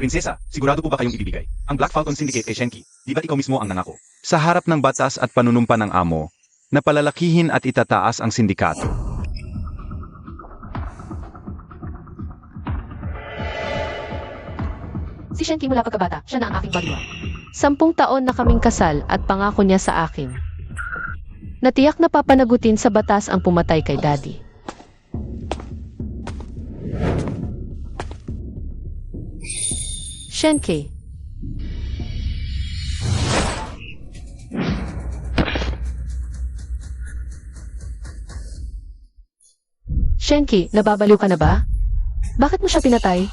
Prinsesa, sigurado po ba kayong ibibigay ang Black Falcon Syndicate kay Shenki? Di ba't ikaw mismo ang nangako? Sa harap ng batas at panunumpa ng amo, na palalakihin at itataas ang sindikato. Si Shenki mula pagkabata, siya na ang aking baliwan. 10 taon na kaming kasal at pangako niya sa akin. Natiyak na papanagutin sa batas ang pumatay kay Daddy. Shenki. Shenki, nababaliw ka na ba? Bakit mo siya pinatay?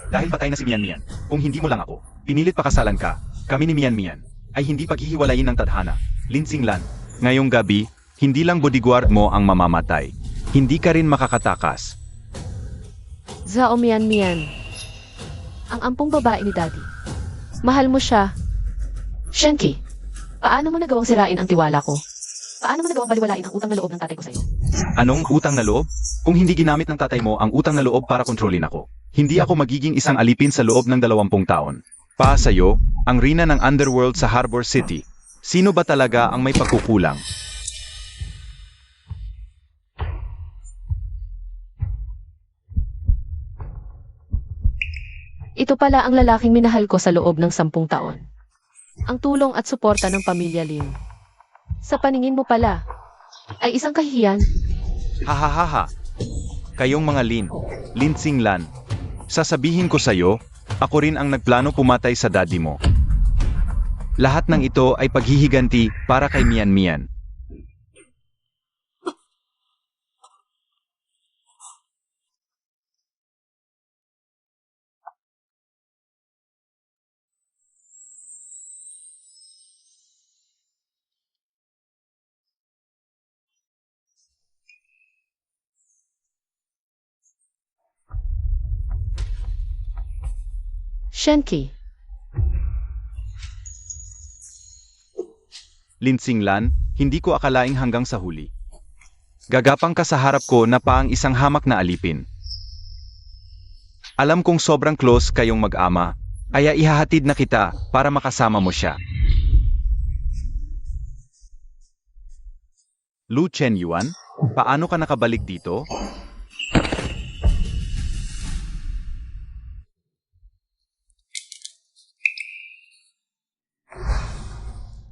Dahil patay na si Mian Mian, kung hindi mo lang ako, pinilit pakasalan ka, kami ni Mian Mian, ay hindi paghihiwalayin ng tadhana. Lin Xinglan, ngayong gabi, hindi lang bodyguard mo ang mamamatay. Hindi ka rin makakatakas. Zhao Mian Mian. Ang ampong babae ni Daddy. Mahal mo siya. Shenki, paano mo nagawang sirain ang tiwala ko? Paano mo nagawang baliwalain ang utang na loob ng tatay ko sa'yo? Anong utang na loob? Kung hindi ginamit ng tatay mo ang utang na loob para kontrolin ako, hindi ako magiging isang alipin sa loob ng 20 taon. Pa sa'yo, ang rina ng underworld sa Harbor City. Sino ba talaga ang may pagkukulang? Ito pala ang lalaking minahal ko sa loob ng 10 taon. Ang tulong at suporta ng pamilya Lin. Sa paningin mo pala, ay isang kahihiyan. Hahaha. Kayong mga Lin Xinglan. Sasabihin ko sa'yo, ako rin ang nagplano pumatay sa daddy mo. Lahat ng ito ay paghihiganti para kay Mian Mian. Shenki, Lin Xinglan, hindi ko akalaing hanggang sa huli. Gagapang ka sa harap ko na paang isang hamak na alipin. Alam kong sobrang close kayong mag-ama, kaya ihahatid na kita para makasama mo siya. Lu Chen Yuan, paano ka nakabalik dito?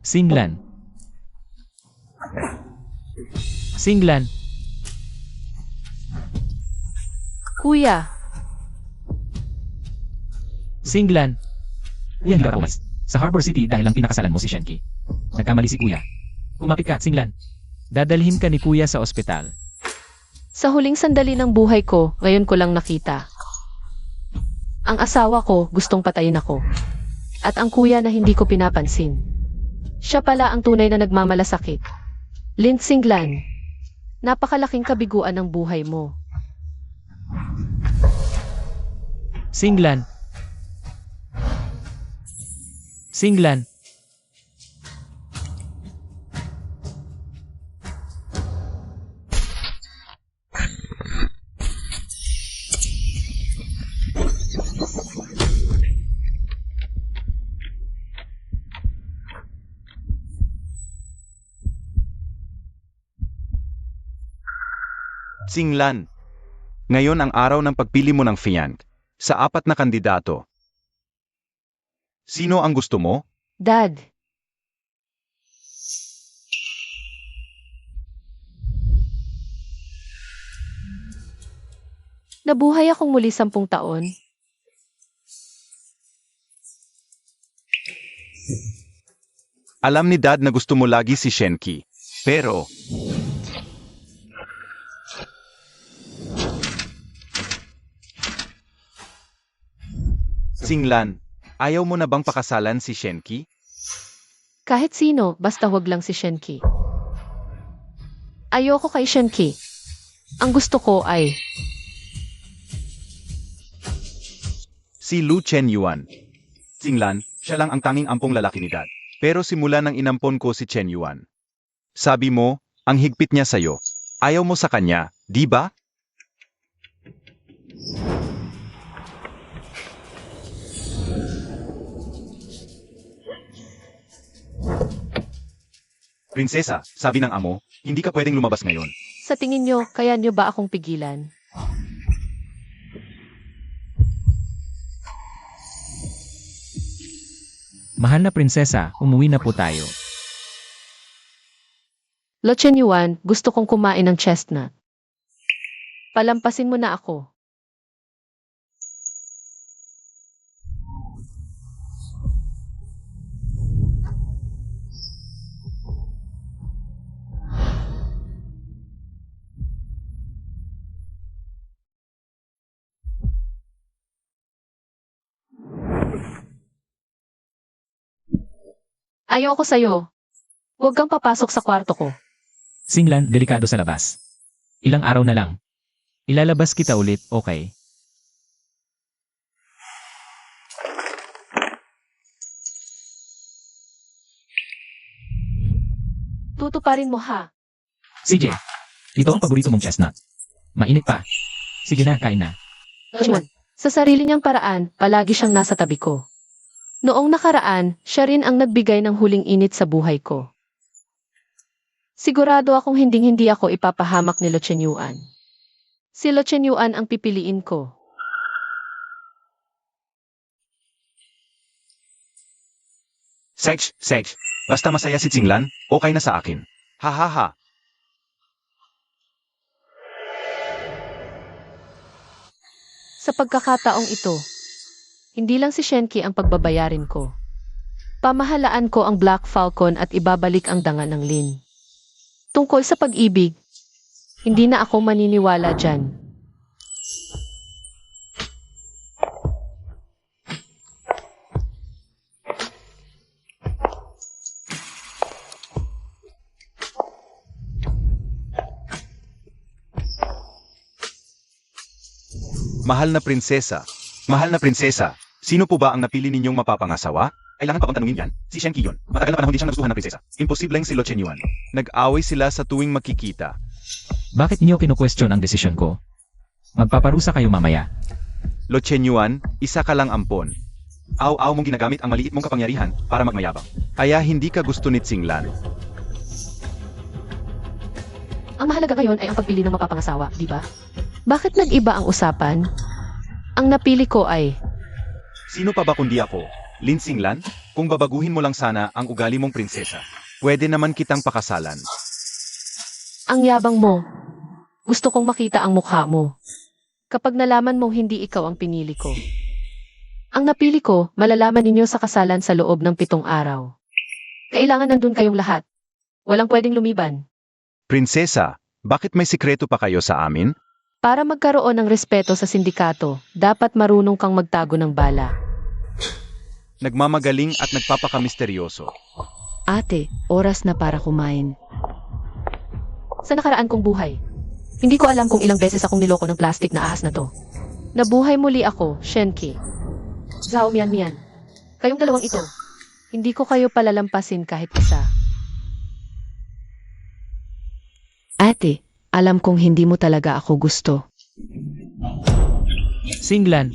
Xinglan. Xinglan. Kuya, Xinglan. Yan ka pumas. Sa Harbor City dahil lang pinakasalan mo si Shenki. Nagkamali si Kuya. Kumapit ka, Xinglan. Dadalhin ka ni Kuya sa ospital. sa huling sandali ng buhay ko, ngayon ko lang nakita. Ang asawa ko gustong patayin ako. At ang kuya na hindi ko pinapansin. Siya pala ang tunay na nagmamalasakit. Lin Xinglan, napakalaking kabiguan ng buhay mo. Xinglan. Xinglan. Xinglan. Ngayon ang araw ng pagpili mo ng fiancé sa 4 na kandidato. Sino ang gusto mo? Dad, nabuhay akong muli 10 taon. Alam ni Dad na gusto mo lagi si Shenki. Pero, Xinglan, ayaw mo na bang pakasalan si Shenki? Kahit sino, basta wag lang si Shenki. Ayoko kay Shenki. Ang gusto ko ay Si Lu Chen Yuan. Xinglan, siya lang ang tanging ampong lalaki ni Dad. Pero simula nang inampon ko si Chen Yuan. Sabi mo, ang higpit niya sa'yo. Ayaw mo sa kanya, di ba? Prinsesa, sabi ng amo, hindi ka pwedeng lumabas ngayon. Sa tingin nyo, kaya nyo ba akong pigilan? Mahal na prinsesa, umuwi na po tayo. Lo Chen Yuan, gusto kong kumain ng chestnut. Palampasin mo na ako. Ayoko sa'yo. Huwag kang papasok sa kwarto ko. Singlan, delikado sa labas. Ilang araw na lang. Ilalabas kita ulit, okay? Tutuparin mo ha. CJ, ito ang paborito mong chestnut. Mainit pa. Sige na, kain na. Juan, sa sarili niyang paraan, palagi siyang nasa tabi ko. Noong nakaraan, siya rin ang nagbigay ng huling init sa buhay ko. Sigurado akong hinding-hindi ako ipapahamak ni Lo Chen Yuan. Si Lo Chen Yuan ang pipiliin ko. Sej, basta masaya si Tsinglan, okay na sa akin. Ha ha ha. Sa pagkakataong ito, hindi lang si Shenki ang pagbabayarin ko. Pamahalaan ko ang Black Falcon at ibabalik ang danga ng Lin. Tungkol sa pag-ibig, hindi na ako maniniwala dyan. Mahal na prinsesa, sino po ba ang napili ninyong mapapangasawa? Kailangan pa bang tanungin yan? Si Shen Qi yun. Matagal na panahon hindi siyang nagustuhan ng prinsesa. Imposibleng si Lo Chen Yuan. Nag-away sila sa tuwing makikita. Bakit niyo kinu-question ang desisyon ko? Magpaparusa kayo mamaya. Lo Chen Yuan, isa ka lang ampon. Aw-aw mong ginagamit ang maliit mong kapangyarihan para magmayabang. Kaya hindi ka gusto ni Tsinglan. Ang mahalaga ngayon ay ang pagpili ng mapapangasawa, di ba? Bakit nag-iba ang usapan? Ang napili ko ay... Sino pa ba kundi ako? Lin Tsinglan? Kung babaguhin mo lang sana ang ugali mong prinsesa, pwede naman kitang pakasalan. Ang yabang mo. Gusto kong makita ang mukha mo. Kapag nalaman mong hindi ikaw ang pinili ko. Ang napili ko, malalaman ninyo sa kasalan sa loob ng 7 araw. Kailangan nandun kayong lahat. Walang pwedeng lumiban. Prinsesa, bakit may sikreto pa kayo sa amin? Para magkaroon ng respeto sa sindikato, dapat marunong kang magtago ng bala. Nagmamagaling at nagpapakamisteryoso. Ate, oras na para kumain. Sa nakaraan kong buhay, hindi ko alam kung ilang beses akong niloko ng plastic na ahas na to. Nabuhay muli ako, Shenki. Zhao Mian. Kayong dalawang ito, hindi ko kayo palalampasin kahit isa. Ate, alam kong hindi mo talaga ako gusto. Singlan,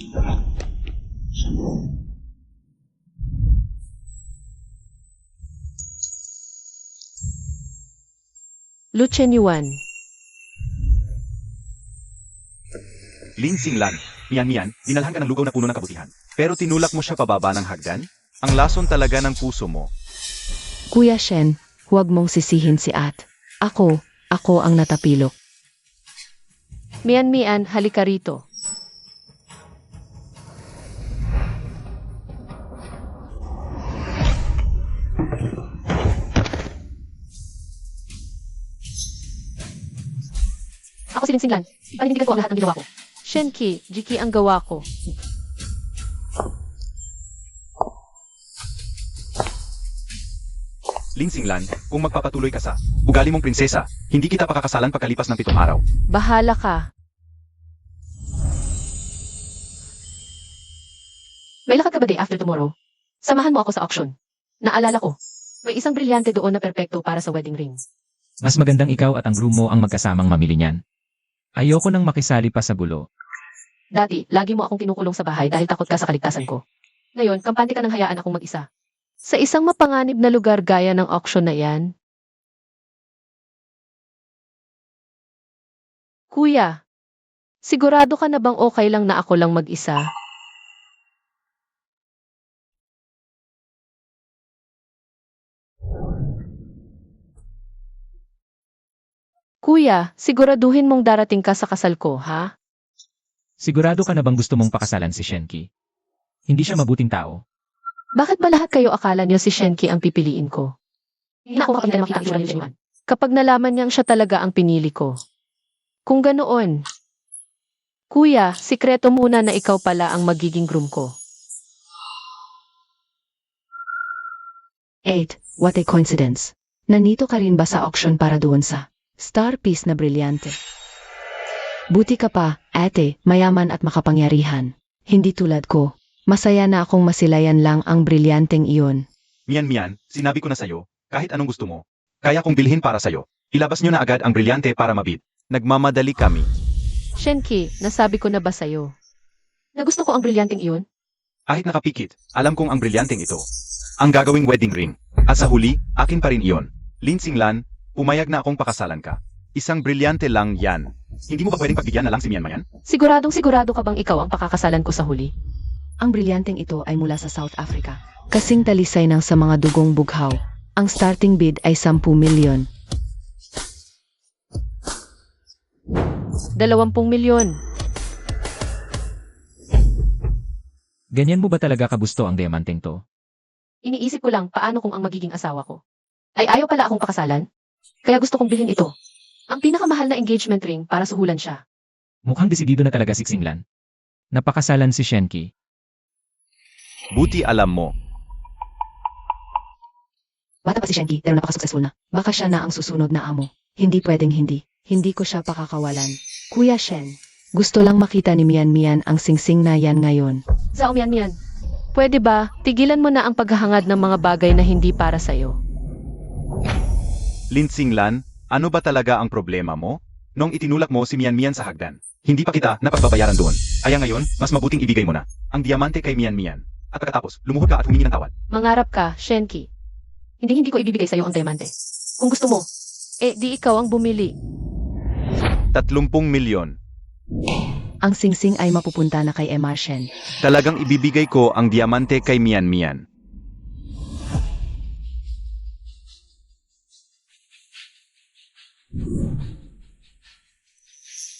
Lo Chen Yuan. Lin Tsinglan, Mian, dinalhan ka ng lugaw na puno ng kabutihan. Pero tinulak mo siya pababa ng hagdan? Ang lason talaga ng puso mo. Kuya Shen, huwag mong sisihin si At. Ako ang natapilok. Mian, halika rito. Ako si Lin Tsinglan. Paninindigan ko ang lahat ng ginawa ko. Shenki, Jiki ang gawa ko. Lin Tsinglan, kung magpapatuloy ka sa ugali mong prinsesa, hindi kita pakakasalan pagkalipas ng 7 araw. Bahala ka. May lakad ka ba day after tomorrow? Samahan mo ako sa auction. Naalala ko, may isang brilyante doon na perpekto para sa wedding ring. mas magandang ikaw at ang groom mo ang magkasamang mamili niyan. Ayoko nang makisali pa sa gulo. Dati, lagi mo akong kinukulong sa bahay dahil takot ka sa kaligtasan ko. Ngayon, kampante ka ng hayaan akong mag-isa. Sa isang mapanganib na lugar gaya ng auction na yan, Kuya, sigurado ka na bang okay lang na ako lang mag-isa? Kuya, siguraduhin mong darating ka sa kasal ko, ha? Sigurado ka na bang gusto mong pakasalan si Shenki? Hindi siya mabuting tao. Bakit ba lahat kayo akala niyo si Shenki ang pipiliin ko? Hindi na ako kapag makita ang itsura ni Shenwan. Kapag nalaman niyang siya talaga ang pinili ko. Kung ganoon. Kuya, sikreto muna na ikaw pala ang magiging groom ko. 8. What a coincidence. Nandito ka rin ba sa auction para doon sa star piece na brilyante? Buti ka pa, ate, mayaman at makapangyarihan. Hindi tulad ko. Masaya na akong masilayan lang ang brilyanteng iyon. Mian, sinabi ko na sa'yo, kahit anong gusto mo. Kaya kong bilhin para sa'yo. Ilabas nyo na agad ang brilyante para mabid. Nagmamadali kami. Shenki, nasabi ko na ba sa'yo? Na gusto ko ang brilyanteng iyon? Kahit nakapikit, alam kong ang brilyanteng ito. Ang gagawing wedding ring. At sa huli, akin pa rin iyon. Lin Xinglan, pumayag na akong pakasalan ka. Isang brilyante lang yan. Hindi mo ba pwedeng pagbigyan na lang si Mian Mayan? Siguradong sigurado ka bang ikaw ang pakakasalan ko sa huli? Ang brilyanteng ito ay mula sa South Africa. Kasing talisay ng sa mga dugong bughaw. Ang starting bid ay 10 milyon. 20 milyon. Ganyan mo ba talaga kagusto ang diamanteng to? Iniisip ko lang paano kung ang magiging asawa ko. Ay ayaw pala akong pakasalan? Kaya gusto kong bilhin ito. Ang pinakamahal na engagement ring para suhulan siya. Mukhang desidido na talaga si Xinglan. Napakasalan si Shenki. Buti alam mo. Bata pa si Shenki pero napaka-successful na. Baka siya na ang susunod na amo. Hindi pwedeng hindi. Hindi ko siya pakakawalan. Kuya Shen, gusto lang makita ni Mian ang singsing na yan ngayon. Zhao Mian. Pwede ba, tigilan mo na ang paghahangad ng mga bagay na hindi para sa'yo? Lin Xinglan, ano ba talaga ang problema mo? Nung itinulak mo si Mian sa hagdan, hindi pa kita napagbabayaran doon. Kaya ngayon, mas mabuting ibigay mo na ang diamante kay Mian. At pagkatapos, lumuhod ka at humingi ng tawad. Mangarap ka, Shenki. Hindi ko ibibigay sa'yo ang diamante. Kung gusto mo, di ikaw ang bumili. 30 milyon. Ang singsing ay mapupunta na kay Emma Shen. Talagang ibibigay ko ang diamante kay Mian.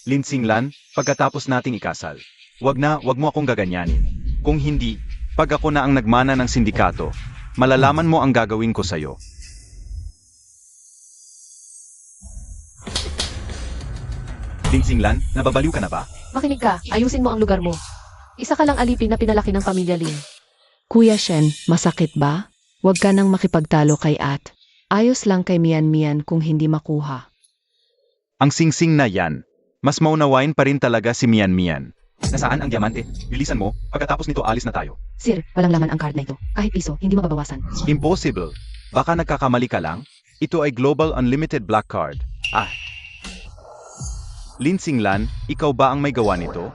Lin Xinglan, pagkatapos nating ikasal, wag mo akong gaganyanin. Kung hindi, pag ako na ang nagmana ng sindikato, malalaman mo ang gagawin ko sa'yo. Lin Xinglan, nababaliw ka na ba? Makinig ka, ayusin mo ang lugar mo. Isa ka lang alipin na pinalaki ng pamilya Lin. Kuya Shen, masakit ba? Huwag ka nang makipagtalo kay At. Ayos lang kay Mian kung hindi makuha. Ang singsing na yan, mas maunawain pa rin talaga si Mian. Nasaan ang diamante? Bilisan mo, pagkatapos nito alis na tayo. Sir, walang laman ang card na ito. Kahit piso, hindi mababawasan. Impossible. Baka nagkakamali ka lang. Ito ay Global Unlimited Black Card. Lin Xinglan, ikaw ba ang may gawa nito?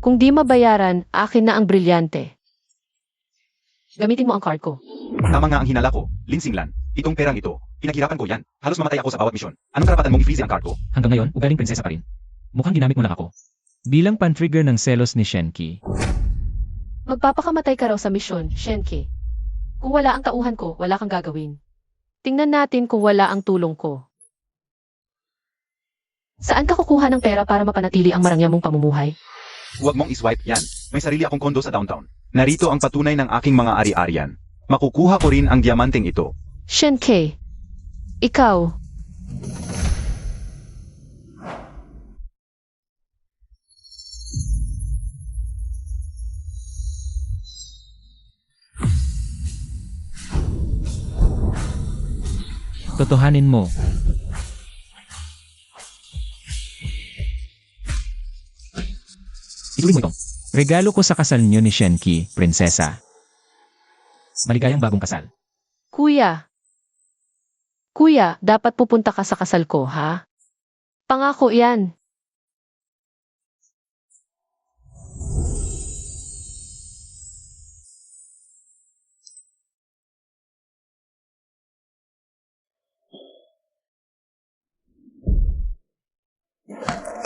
Kung di mabayaran, akin na ang brilyante. Gamitin mo ang card ko. Tama nga ang hinala ko, Lin Xinglan. Itong perang ito, pinaghirapan ko yan. Halos mamatay ako sa bawat misyon. Anong karapatan mong i-freeze ang card ko? Hanggang ngayon, ugaling prinsesa pa rin. Mukhang ginamit mo lang ako. Bilang pan-trigger ng selos ni Shenki, Magpapakamatay ka raw sa misyon, Shenki. Kung wala ang tauhan ko, wala kang gagawin. Tingnan natin kung wala ang tulong ko. Saan ka kukuha ng pera para mapanatili ang marangya mong pamumuhay? Huwag mong iswipe yan. May sarili akong kondo sa downtown. Narito ang patunay ng aking mga ari-arian. Makukuha ko rin ang diamanteng ito. Shenki, ikaw. totohanin mo. Ituloy mo ito. Regalo ko sa kasal niyo ni Shenki, prinsesa. Maligayang bagong kasal. Kuya. Kuya, dapat pupunta ka sa kasal ko, ha? Pangako yan.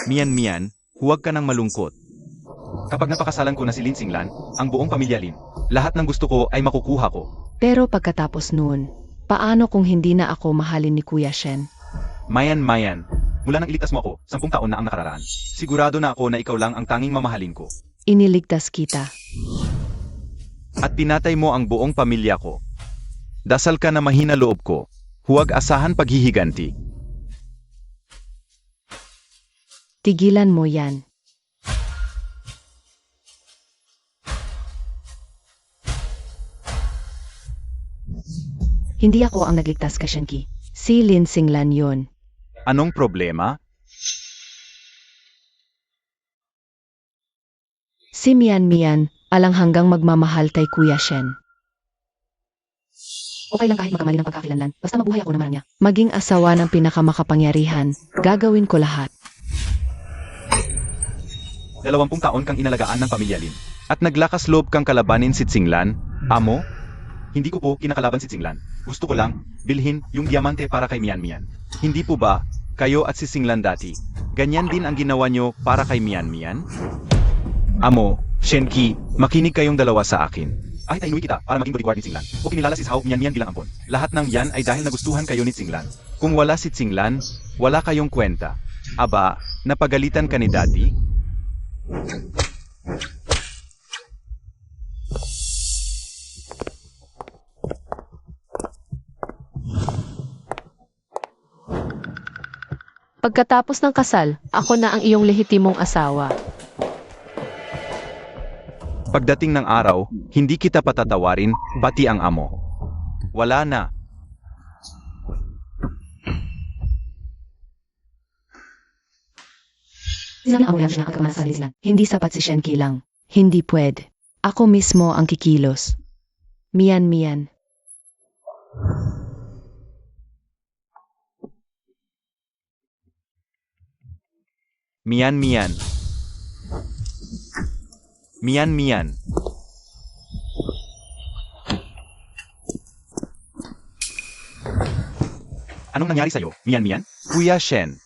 Mian, huwag ka nang malungkot. Kapag napakasalan ko na si Lin Xinglan, ang buong pamilya Lin, lahat ng gusto ko ay makukuha ko. Pero pagkatapos noon, paano kung hindi na ako mahalin ni Kuya Shen? Mayan, mula nang ilitas mo ako, 10 taon na ang nakararaan. Sigurado na ako na ikaw lang ang tanging mamahalin ko. Iniligtas kita. At pinatay mo ang buong pamilya ko. Dasal ka na mahina loob ko. Huwag asahan paghihiganti. Tigilan mo yan. Hindi ako ang nagligtas kay Shenki. Si Lin Xinglan yon. Anong problema? Si Mian, alang hanggang magmamahal kay Kuya Shen. Okay lang kahit magkamali ng pagkakilanlan, basta mabuhay ako naman niya. Maging asawa ng pinakamakapangyarihan, gagawin ko lahat. 20 taon kang inalagaan ng pamilya Lin. At naglakas loob kang kalabanin si Xinglan, amo? Hindi ko po kinakalaban si Xinglan. Gusto ko lang, bilhin yung diamante para kay Mian. Hindi po ba, kayo at si Xinglan dati, ganyan din ang ginawa nyo para kay Mian? Amo, Shenki, makinig kayong dalawa sa akin. Kahit inuwi kita para maging bodyguard ni Xinglan, o kinilala si Zhao Mian bilang ampon. Lahat ng yan ay dahil nagustuhan kayo ni Xinglan. Kung wala si Xinglan, wala kayong kwenta. Aba, napagalitan ka ni Daddy? Pagkatapos ng kasal, ako na ang iyong lehitimong asawa. Pagdating ng araw, hindi kita patatawarin, pati ang amo. Wala na. Sinabi ang siya nakagkamana sa Lislan. Hindi sapat si Shenki lang. Hindi pwede. Ako mismo ang kikilos. Mian. Mian. Anong nangyari sa'yo, Mian? Kuya Shen.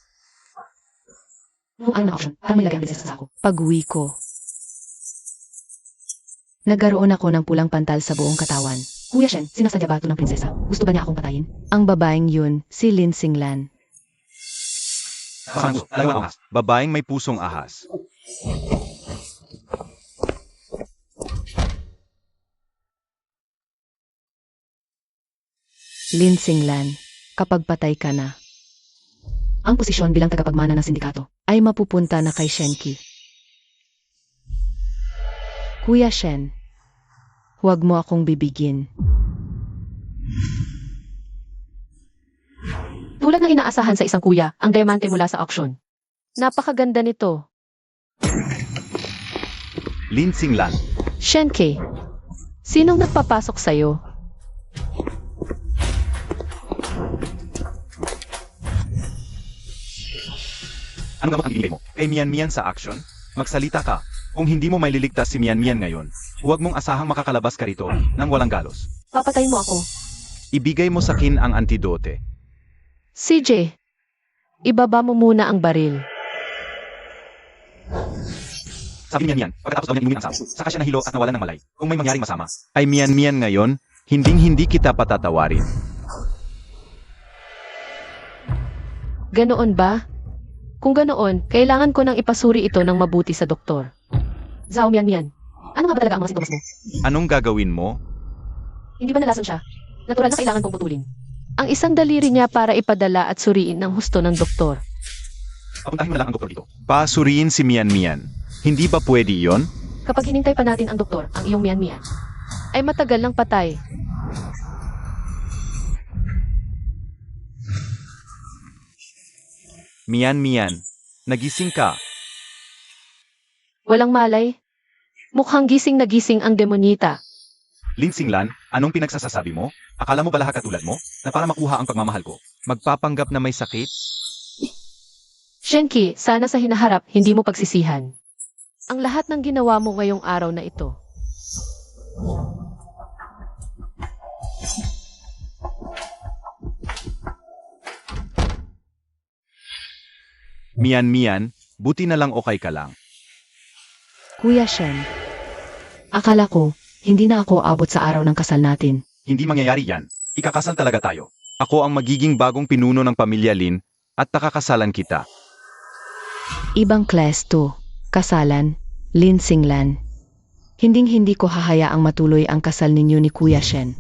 Ano na option? Para may lagay ang prinsesa sa ako. Pag-uwi ko. Nagkaroon ako ng pulang pantal sa buong katawan. Kuya Shen, sinasadya ba ito ng prinsesa? Gusto ba niya akong patayin? Ang babaeng yun, si Lin Xinglan. Babaeng may pusong ahas. Lin Xinglan, kapag patay ka na, ang posisyon bilang tagapagmana ng sindikato ay mapupunta na kay Shenki. Kuya Shen, huwag mo akong bibigin. Tulad ng inaasahan sa isang kuya, ang diamante mula sa auction. Napakaganda nito. Lin Xinglan. Shenki, sinong nagpapasok sa'yo? Ano gamot ang ibigay mo? Kay Mian sa action? Magsalita ka. Kung hindi mo may liligtas si Mian ngayon, huwag mong asahang makakalabas ka rito nang walang galos. Papatayin mo ako. Ibigay mo sa akin ang antidote. CJ, ibaba mo muna ang baril. Sabi Mian, pagkatapos daw niya inumin ang sapo, saka siya nahilo at nawalan ng malay. Kung may mangyaring masama, ay Mian ngayon, hindi kita patatawarin. Ganoon ba? Kung ganoon, kailangan ko nang ipasuri ito ng mabuti sa doktor. Zhao Mian, ano nga ba talaga ang mga sintomas mo? Anong gagawin mo? Hindi ba nalason siya? Natural na kailangan kong putulin. Ang isang daliri niya para ipadala at suriin ng husto ng doktor. Papuntahin mo na lang ang doktor dito. Pasuriin si Mian. Hindi ba pwede iyon? Kapag hinintay pa natin ang doktor, ang iyong Mian, ay matagal ng patay. Mian, nagising ka. Walang malay. Mukhang gising na gising ang demonita. Lin Xinglan, anong pinagsasasabi mo? Akala mo ba lahat katulad mo? Na para makuha ang pagmamahal ko, magpapanggap na may sakit? Shenki, sana sa hinaharap, hindi mo pagsisihan. Ang lahat ng ginawa mo ngayong araw na ito. Mian, Buti na lang okay ka lang. Kuya Shen. Akala ko, hindi na ako abot sa araw ng kasal natin. Hindi mangyayari yan. Ikakasal talaga tayo. Ako ang magiging bagong pinuno ng pamilya Lin at nakakasalan kita. Ibang class to. Kasalan. Lin Singlan. Hinding-hindi ko hahayaang matuloy ang kasal ninyo ni Kuya Shen.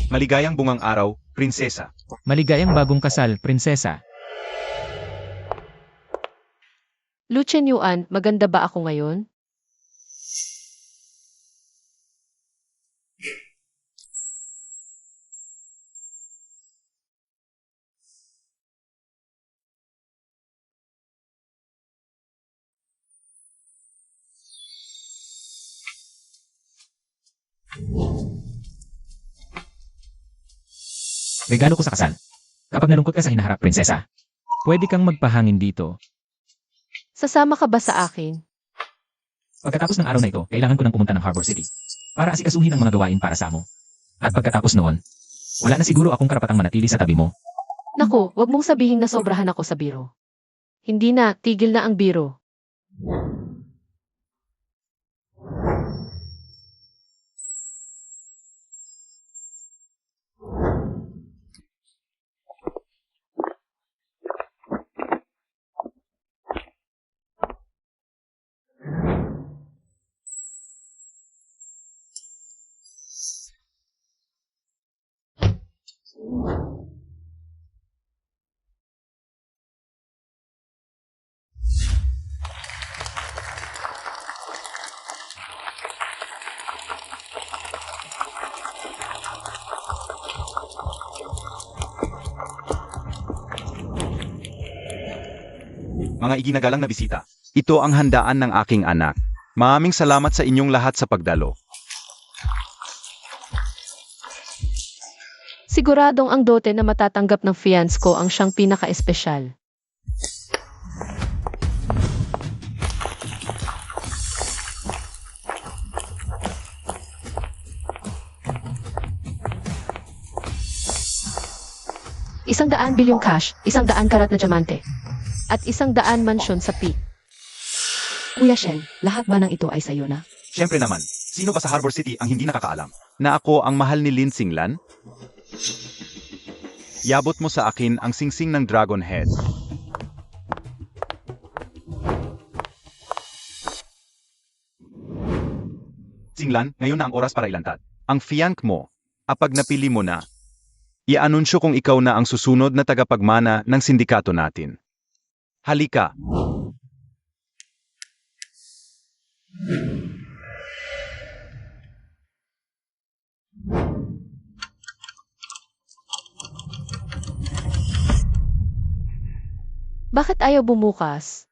Maligayang bungang araw, prinsesa. Maligayang bagong kasal, prinsesa. Lu Chen Yuan, maganda ba ako ngayon? Regalo ko sa kasal. Kapag nalungkot ka sa hinaharap, prinsesa, pwede kang magpahangin dito. Sasama ka ba sa akin? Pagkatapos ng araw na ito, kailangan ko nang pumunta ng Harbor City para asikasuhin ang mga gawain para sa amo. At pagkatapos noon, wala na siguro akong karapatang manatili sa tabi mo. Naku, wag mong sabihin na sobrahan ako sa biro. Hindi na, tigil na ang biro. Mga iginagalang na bisita, ito ang handaan ng aking anak. Maraming salamat sa inyong lahat sa pagdalo. Siguradong ang dote na matatanggap ng fiance ko ang siyang pinaka-espesyal. ₱100 bilyong cash, 100 karat na diamante, at 100 mansyon sa Peak. Kuya Shen, lahat ba ng ito ay sayo na? Siyempre naman, sino ba sa Harbor City ang hindi nakakaalam na ako ang mahal ni Lin Singlan? Iabot mo sa akin ang singsing ng Dragon Head. Singlan, ngayon na ang oras para ilantad. Ang fianc mo, apag napili mo na, i-anunsyo kung ikaw na ang susunod na tagapagmana ng sindikato natin. Halika. Bakit ayaw bumukas?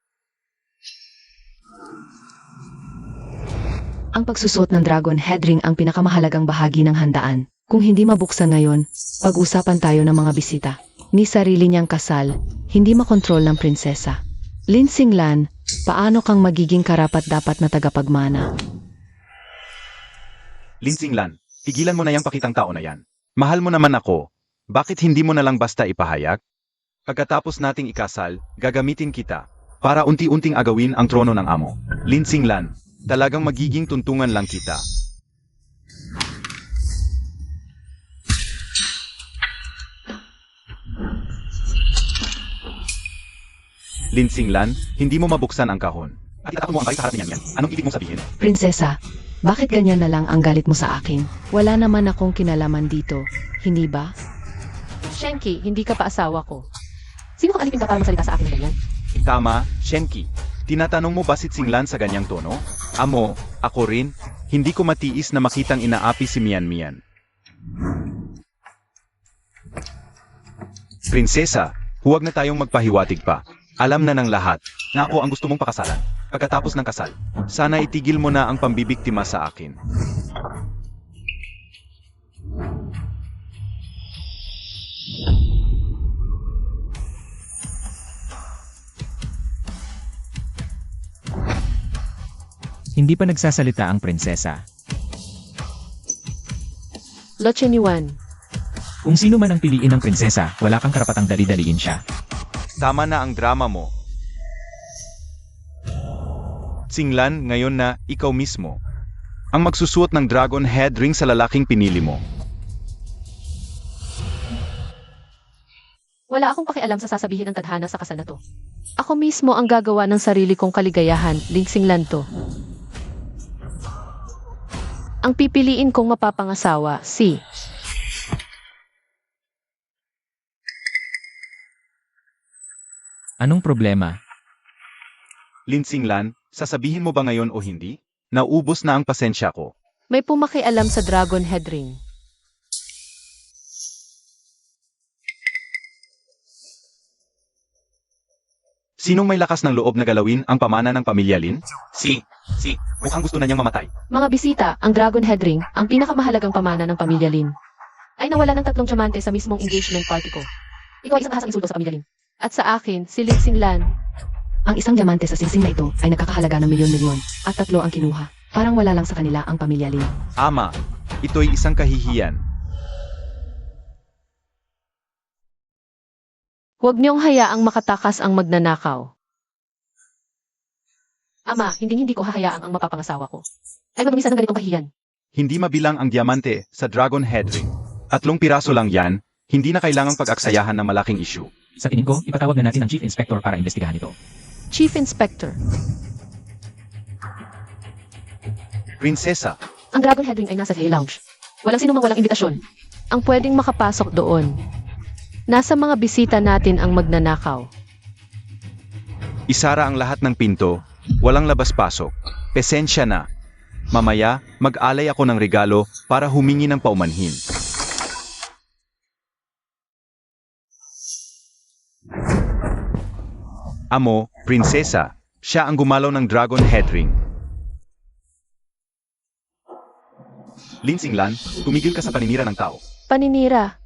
Ang pagsusot ng Dragon Head Ring ang pinakamahalagang bahagi ng handaan. Kung hindi mabuksan ngayon, pag-usapan tayo ng mga bisita. Ni sarili niyang kasal, hindi makontrol ng prinsesa. Lin Singlan, paano kang magiging karapat-dapat na tagapagmana? Lin Singlan, tigilan mo na yung pakitang tao na yan. Mahal mo naman ako. Bakit hindi mo na lang basta ipahayag? Pagkatapos nating ikasal, gagamitin kita para unti-unting agawin ang trono ng amo. Lin Singlan, talagang magiging tuntungan lang kita. Lin Singlan, hindi mo mabuksan ang kahon. At itatapon mo ang kahit sa harap niyan yan. Anong ibig mong sabihin? Prinsesa, bakit ganyan na lang ang galit mo sa akin? Wala naman akong kinalaman dito, hindi ba? Shenki, hindi ka pa asawa ko. Sino kang alipin ka para magsalita sa akin ng ganyan? Tama, Shenki. Tinatanong mo ba si Singlan sa ganyang tono? Amo, ako rin, hindi ko matiis na makitang inaapi si Mian Mian. Prinsesa, huwag na tayong magpahiwatig pa. Alam na ng lahat na ako ang gusto mong pakasalan. Pagkatapos ng kasal, sana itigil mo na ang pambibiktima sa akin. Hindi pa nagsasalita ang prinsesa. Lo Chen Yuan. Kung sino man ang piliin ng prinsesa, wala kang karapatang dali-daliin siya. Tama na ang drama mo. Singlan, ngayon na ikaw mismo ang magsusuot ng dragon head ring sa lalaking pinili mo. Wala akong pakialam sa sasabihin ng tadhana sa kasal na to. Ako mismo ang gagawa ng sarili kong kaligayahan, Ling Xinglan to. Ang pipiliin kong mapapangasawa, si... Anong problema? Lin Singlan, sasabihin mo ba ngayon o hindi? Naubos na ang pasensya ko. May pumakialam sa dragon head ring. Sinong may lakas ng loob na galawin ang pamana ng pamilya Lin? Si. Mukhang gusto na niyang mamatay. Mga bisita, ang dragon head ring, ang pinakamahalagang pamana ng pamilya Lin, ay nawala ng 3 diamante sa mismong engagement party ko. Ikaw ay isang hasang insulto sa pamilya Lin. At sa akin, si Ling Xinglan. Ang isang diamante sa singsing na ito ay nagkakahalaga ng milyon-milyon at 3 ang kinuha. Parang wala lang sa kanila ang pamilya Lin. Ama, ito'y isang kahihiyan. Huwag niyong hayaang makatakas ang magnanakaw. Ama, hindi ko hahayaang ang mapapangasawa ko ay magmisa ng ganitong kahihiyan. Hindi mabilang ang diamante sa dragon head ring. 3 piraso lang yan, hindi na kailangang pag-aksayahan ng malaking issue. Sa tingin ko, ipatawag na natin ang Chief Inspector para imbestigahan ito. Chief Inspector, Prinsesa, ang dragon head ring ay nasa Hay Lounge. Walang sinumang walang imbitasyon ang pwedeng makapasok doon. Nasa mga bisita natin ang magnanakaw. isara ang lahat ng pinto, walang labas-pasok. Pesensya na. Mamaya, mag-alay ako ng regalo para humingi ng paumanhin. Amo, prinsesa, siya ang gumalaw ng dragon head ring. Lin Singlan, tumigil ka sa paninira ng tao. Paninira.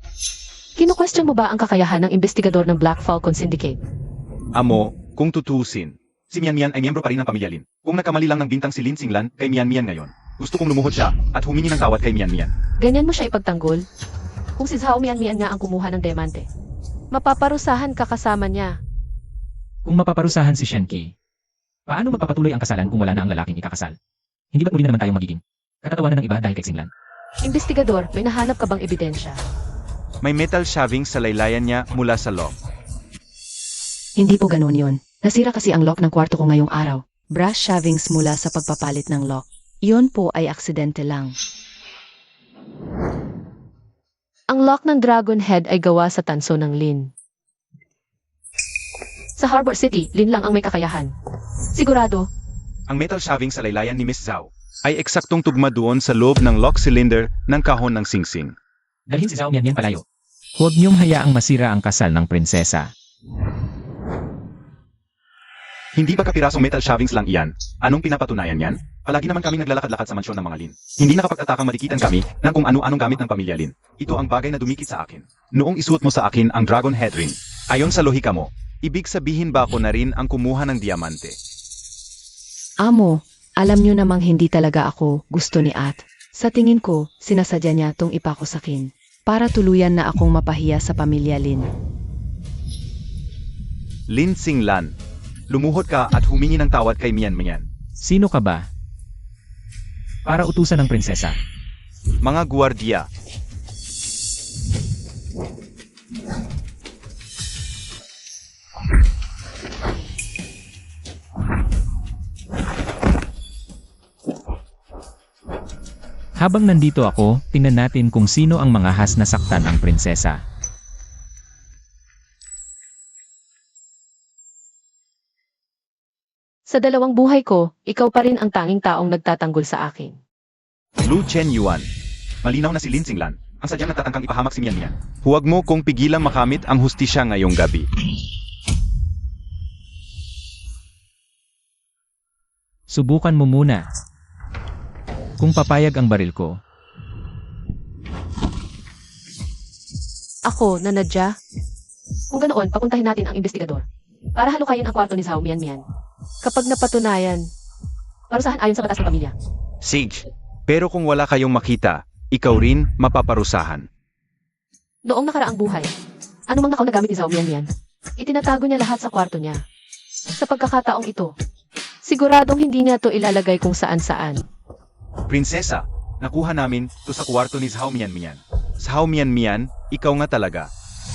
Kino-question mo ba ang kakayahan ng investigador ng Black Falcon Syndicate? Amo, kung tutusin, si Mian Mian ay miyembro pa rin ng pamilya Lin. Kung nagkamali lang ng bintang si Lin Singlan kay Mian Mian ngayon, gusto kong lumuhod siya at humingi ng tawad kay Mian Mian. Ganyan mo siya ipagtanggol? Kung si Zhao Mian nga ang kumuha ng diamante, mapaparusahan ka kasama niya. Kung mapaparusahan si Shenki, paano magpapatuloy ang kasalan kung wala na ang lalaking ikakasal? Hindi ba't muli na naman tayong magiging katatawanan ng iba dahil kay Xinglan? Investigador, may nahanap ka bang ebidensya? May metal shaving sa laylayan niya mula sa lock. Hindi po ganun yun. Nasira kasi ang lock ng kwarto ko ngayong araw. Brass shavings mula sa pagpapalit ng lock. Yun po ay aksidente lang. Ang lock ng Dragon Head ay gawa sa tanso ng Lin. Sa Harbor City, Lin lang ang may kakayahan. Sigurado, Ang metal shaving sa laylayan ni Miss Zhao ay eksaktong tugma doon sa loob ng lock cylinder ng kahon ng singsing. Dalhin si Zhao Mian palayo. Huwag niyong hayaang masira ang kasal ng prinsesa. Hindi ba kapirasong metal shavings lang iyan? Anong pinapatunayan yan? Palagi naman kami naglalakad-lakad sa mansyon ng mga Lin. Hindi nakapag-atakang madikitan kami ng kung ano-anong gamit ng pamilya Lin. Ito ang bagay na dumikit sa akin. Noong isuot mo sa akin ang dragon head ring, ayon sa lohika mo, ibig sabihin ba ako na rin ang kumuha ng diamante? Amo, alam niyo namang hindi talaga ako gusto ni At. Sa tingin ko, sinasadya niya tong ipakosakin para tuluyan na akong mapahiya sa pamilya Lin. Lin Singlan, lumuhod ka at humingi ng tawad kay Mian Mian. Sino ka ba? Para utusan ng prinsesa. Mga guwardiya, Habang nandito ako, tingnan natin kung sino ang mga has na saktan ang prinsesa. sa 2 buhay ko, ikaw pa rin ang tanging taong nagtatanggol sa akin. Lu Chen Yuan. Malinaw na si Lin Singlan, ang sadyang nagtatangkang ipahamak si Mian Mian. Huwag mo kong pigilang makamit ang hustisya ngayong gabi. Subukan mo muna. Kung papayag ang baril ko, Ako, na Nadja. Kung ganoon, papuntahin natin ang investigador para halukayin ang kwarto ni Zhao Mian. Kapag napatunayan, Parusahan ayon sa batas ng pamilya. Sage, pero kung wala kayong makita, ikaw rin mapaparusahan. Noong nakaraang buhay, anumang nakaw na gamit ni Zhao Mian, itinatago niya lahat sa kwarto niya. Sa pagkakataong ito, siguradong hindi niya to ilalagay kung saan-saan. Prinsesa, nakuha namin to sa kwarto ni Zhao Mian. Zhao Mian, ikaw nga talaga.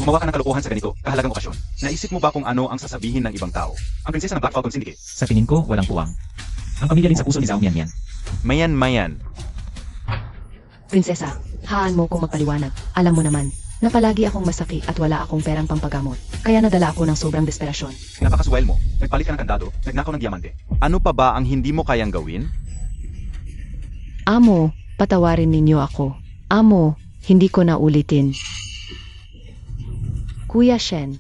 Gumawa ka ng kalokohan sa ganito, kahalagang okasyon. Naisip mo ba kung ano ang sasabihin ng ibang tao? Ang prinsesa ng Black Falcon Syndicate. Sa tingin ko, walang puwang. Ang pamilya rin sa puso ni Zhao Mian. Mayan. Prinsesa, haan mo kung magpaliwanag. Alam mo naman, na palagi akong masaki at wala akong perang pampagamot. Kaya nadala ako ng sobrang desperasyon. Napakaswell mo, nagpalit ka ng kandado, nagnakaw ng diamante. Ano pa ba ang hindi mo kayang gawin? Amo, patawarin ninyo ako. Amo, hindi ko na ulitin. Kuya Shen,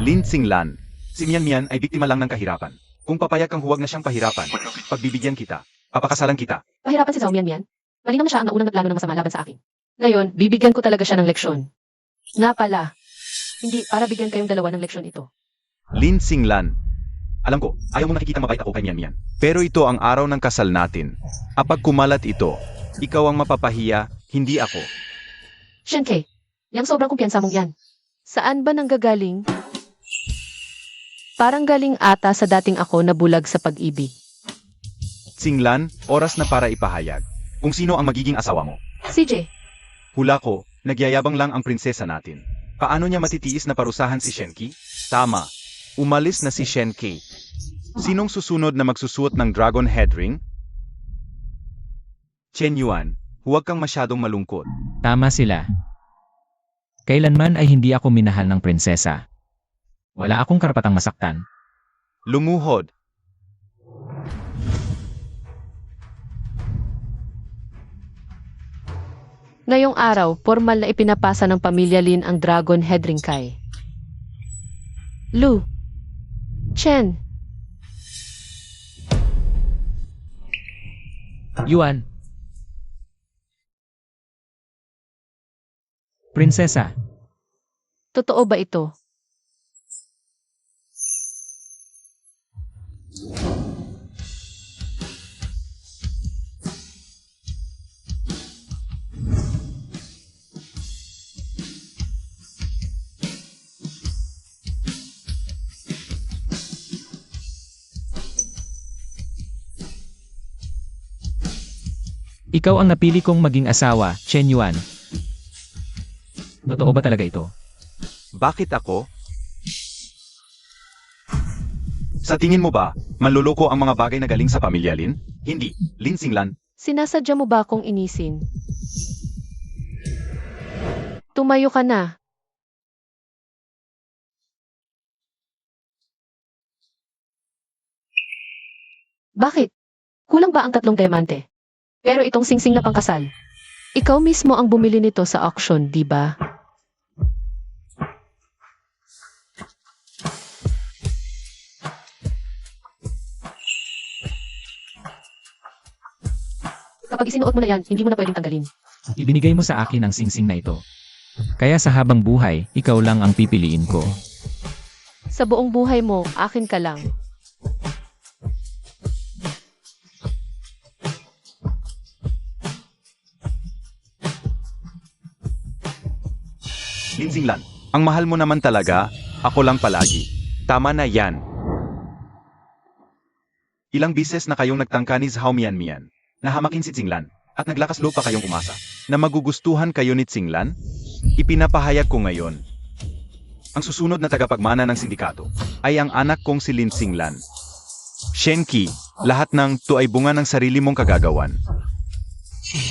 Lin Xinglan, si Mian ay biktima lang ng kahirapan. Kung papayag kang huwag na siyang pahirapan, pagbibigyan kita, papakasalan kita. Pahirapan si Zhao Mian. Malinaw na siya ang naunang nagplano ng masama laban sa akin. Ngayon, bibigyan ko talaga siya ng leksyon. Nga pala, hindi para bigyan kayong dalawa ng leksyon ito. Lin Xinglan, alam ko, ayaw mo nakikita mabait ako kay Mian. Pero ito ang araw ng kasal natin. Kapag kumalat ito, ikaw ang mapapahiya, hindi ako. Shenke, yung sobrang kumpiyansa mong yan. Saan ba nanggagaling? Parang galing ata sa dating ako na bulag sa pag-ibig. Xinglan, oras na para ipahayag. Kung sino ang magiging asawa mo. CJ, Hula ko, nagyayabang lang ang prinsesa natin. Paano niya matitiis na parusahan si Shenki? Tama, umalis na si Shenki. Sinong susunod na magsusuot ng dragon head ring? Chen Yuan, huwag kang masyadong malungkot. Tama sila. Kailanman ay hindi ako minahal ng prinsesa. Wala akong karapatang masaktan. Lumuhod. ngayong araw, formal na ipinapasa ng pamilya Lin ang dragon head ring kay Lu Chen. Yuan. Prinsesa, Totoo ba ito? ikaw ang napili kong maging asawa, Chen Yuan. Totoo ba talaga ito? Bakit ako? Sa tingin mo ba, manloloko ang mga bagay na galing sa pamilya Lin? Hindi, Lin Xinglan. Sinasadya mo ba akong inisin? Tumayo ka na. Bakit? Kulang ba ang 3 diamante? Pero itong singsing na pangkasal. Ikaw mismo ang bumili nito sa auction, di ba? Kapag isinuot mo na yan, hindi mo na pwedeng tanggalin. Ibinigay mo sa akin ang singsing na ito. Kaya sa habang buhay, ikaw lang ang pipiliin ko. Sa buong buhay mo, akin ka lang. Lin Xinglan, ang mahal mo naman talaga, ako lang palagi. Tama na yan. Ilang bises na kayong nagtangka ni Zhao Mian, nahamakin si Xinglan, at naglakas loob pa kayong umasa, na magugustuhan kayo ni Xinglan? Ipinapahayag ko ngayon. Ang susunod na tagapagmana ng sindikato, ay ang anak kong si Lin Xinglan. Shenki, lahat ng to ay bunga ng sarili mong kagagawan.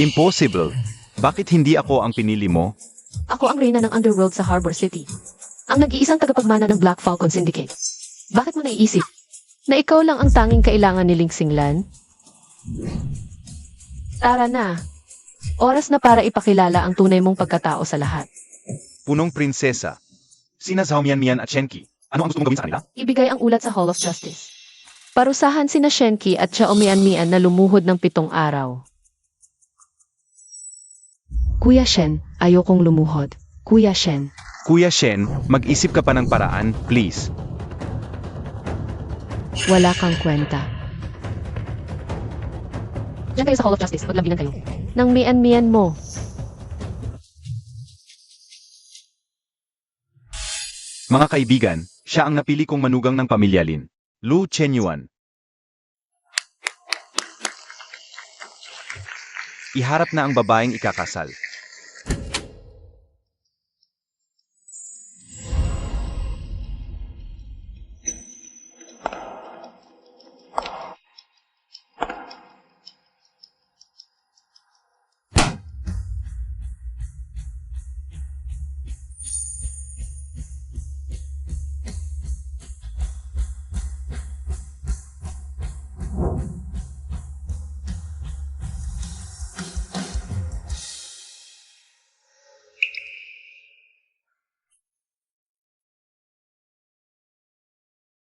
Impossible. Bakit hindi ako ang pinili mo? Ako ang reyna ng underworld sa Harbor City. Ang nag-iisang tagapagmana ng Black Falcon Syndicate. Bakit mo naiisip na ikaw lang ang tanging kailangan ni Ling Xinglan? Tara na. Oras na para ipakilala ang tunay mong pagkatao sa lahat. Punong prinsesa. Sina Zhao Mian at Shenki. Ano ang gusto mong gawin sa kanila? Ibigay ang ulat sa Hall of Justice. Parusahan sina Shenki at Zhao Mian na lumuhod ng 7 araw. Kuya Shen, ayokong lumuhod. Kuya Shen, Kuya Shen, mag-isip ka pa ng paraan, please. Wala kang kwenta. Diyan kayo sa Hall of Justice, maglambingan kayo. Nang mian-mian mo. Mga kaibigan, siya ang napili kong manugang ng pamilya Lin. Lu Chenyuan. Iharap na ang babaeng ikakasal.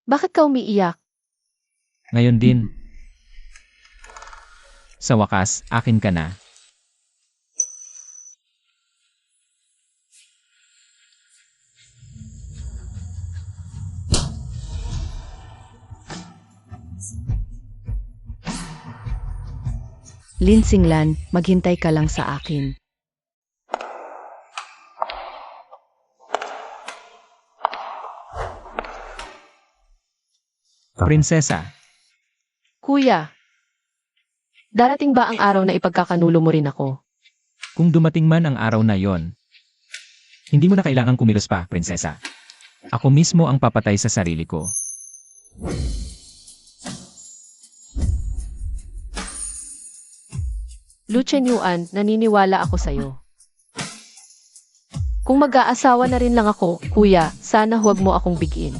Bakit ka umiiyak? Ngayon din. Sa wakas, akin ka na. Lin Singlan, maghintay ka lang sa akin. Prinsesa, Kuya, darating ba ang araw na ipagkakanulo mo rin ako? kung dumating man ang araw na yon, hindi mo na kailangang kumilos pa, prinsesa. Ako mismo ang papatay sa sarili ko. Lu Chenyuan, naniniwala ako sa'yo. Kung mag-aasawa na rin lang ako, kuya, sana huwag mo akong bigin.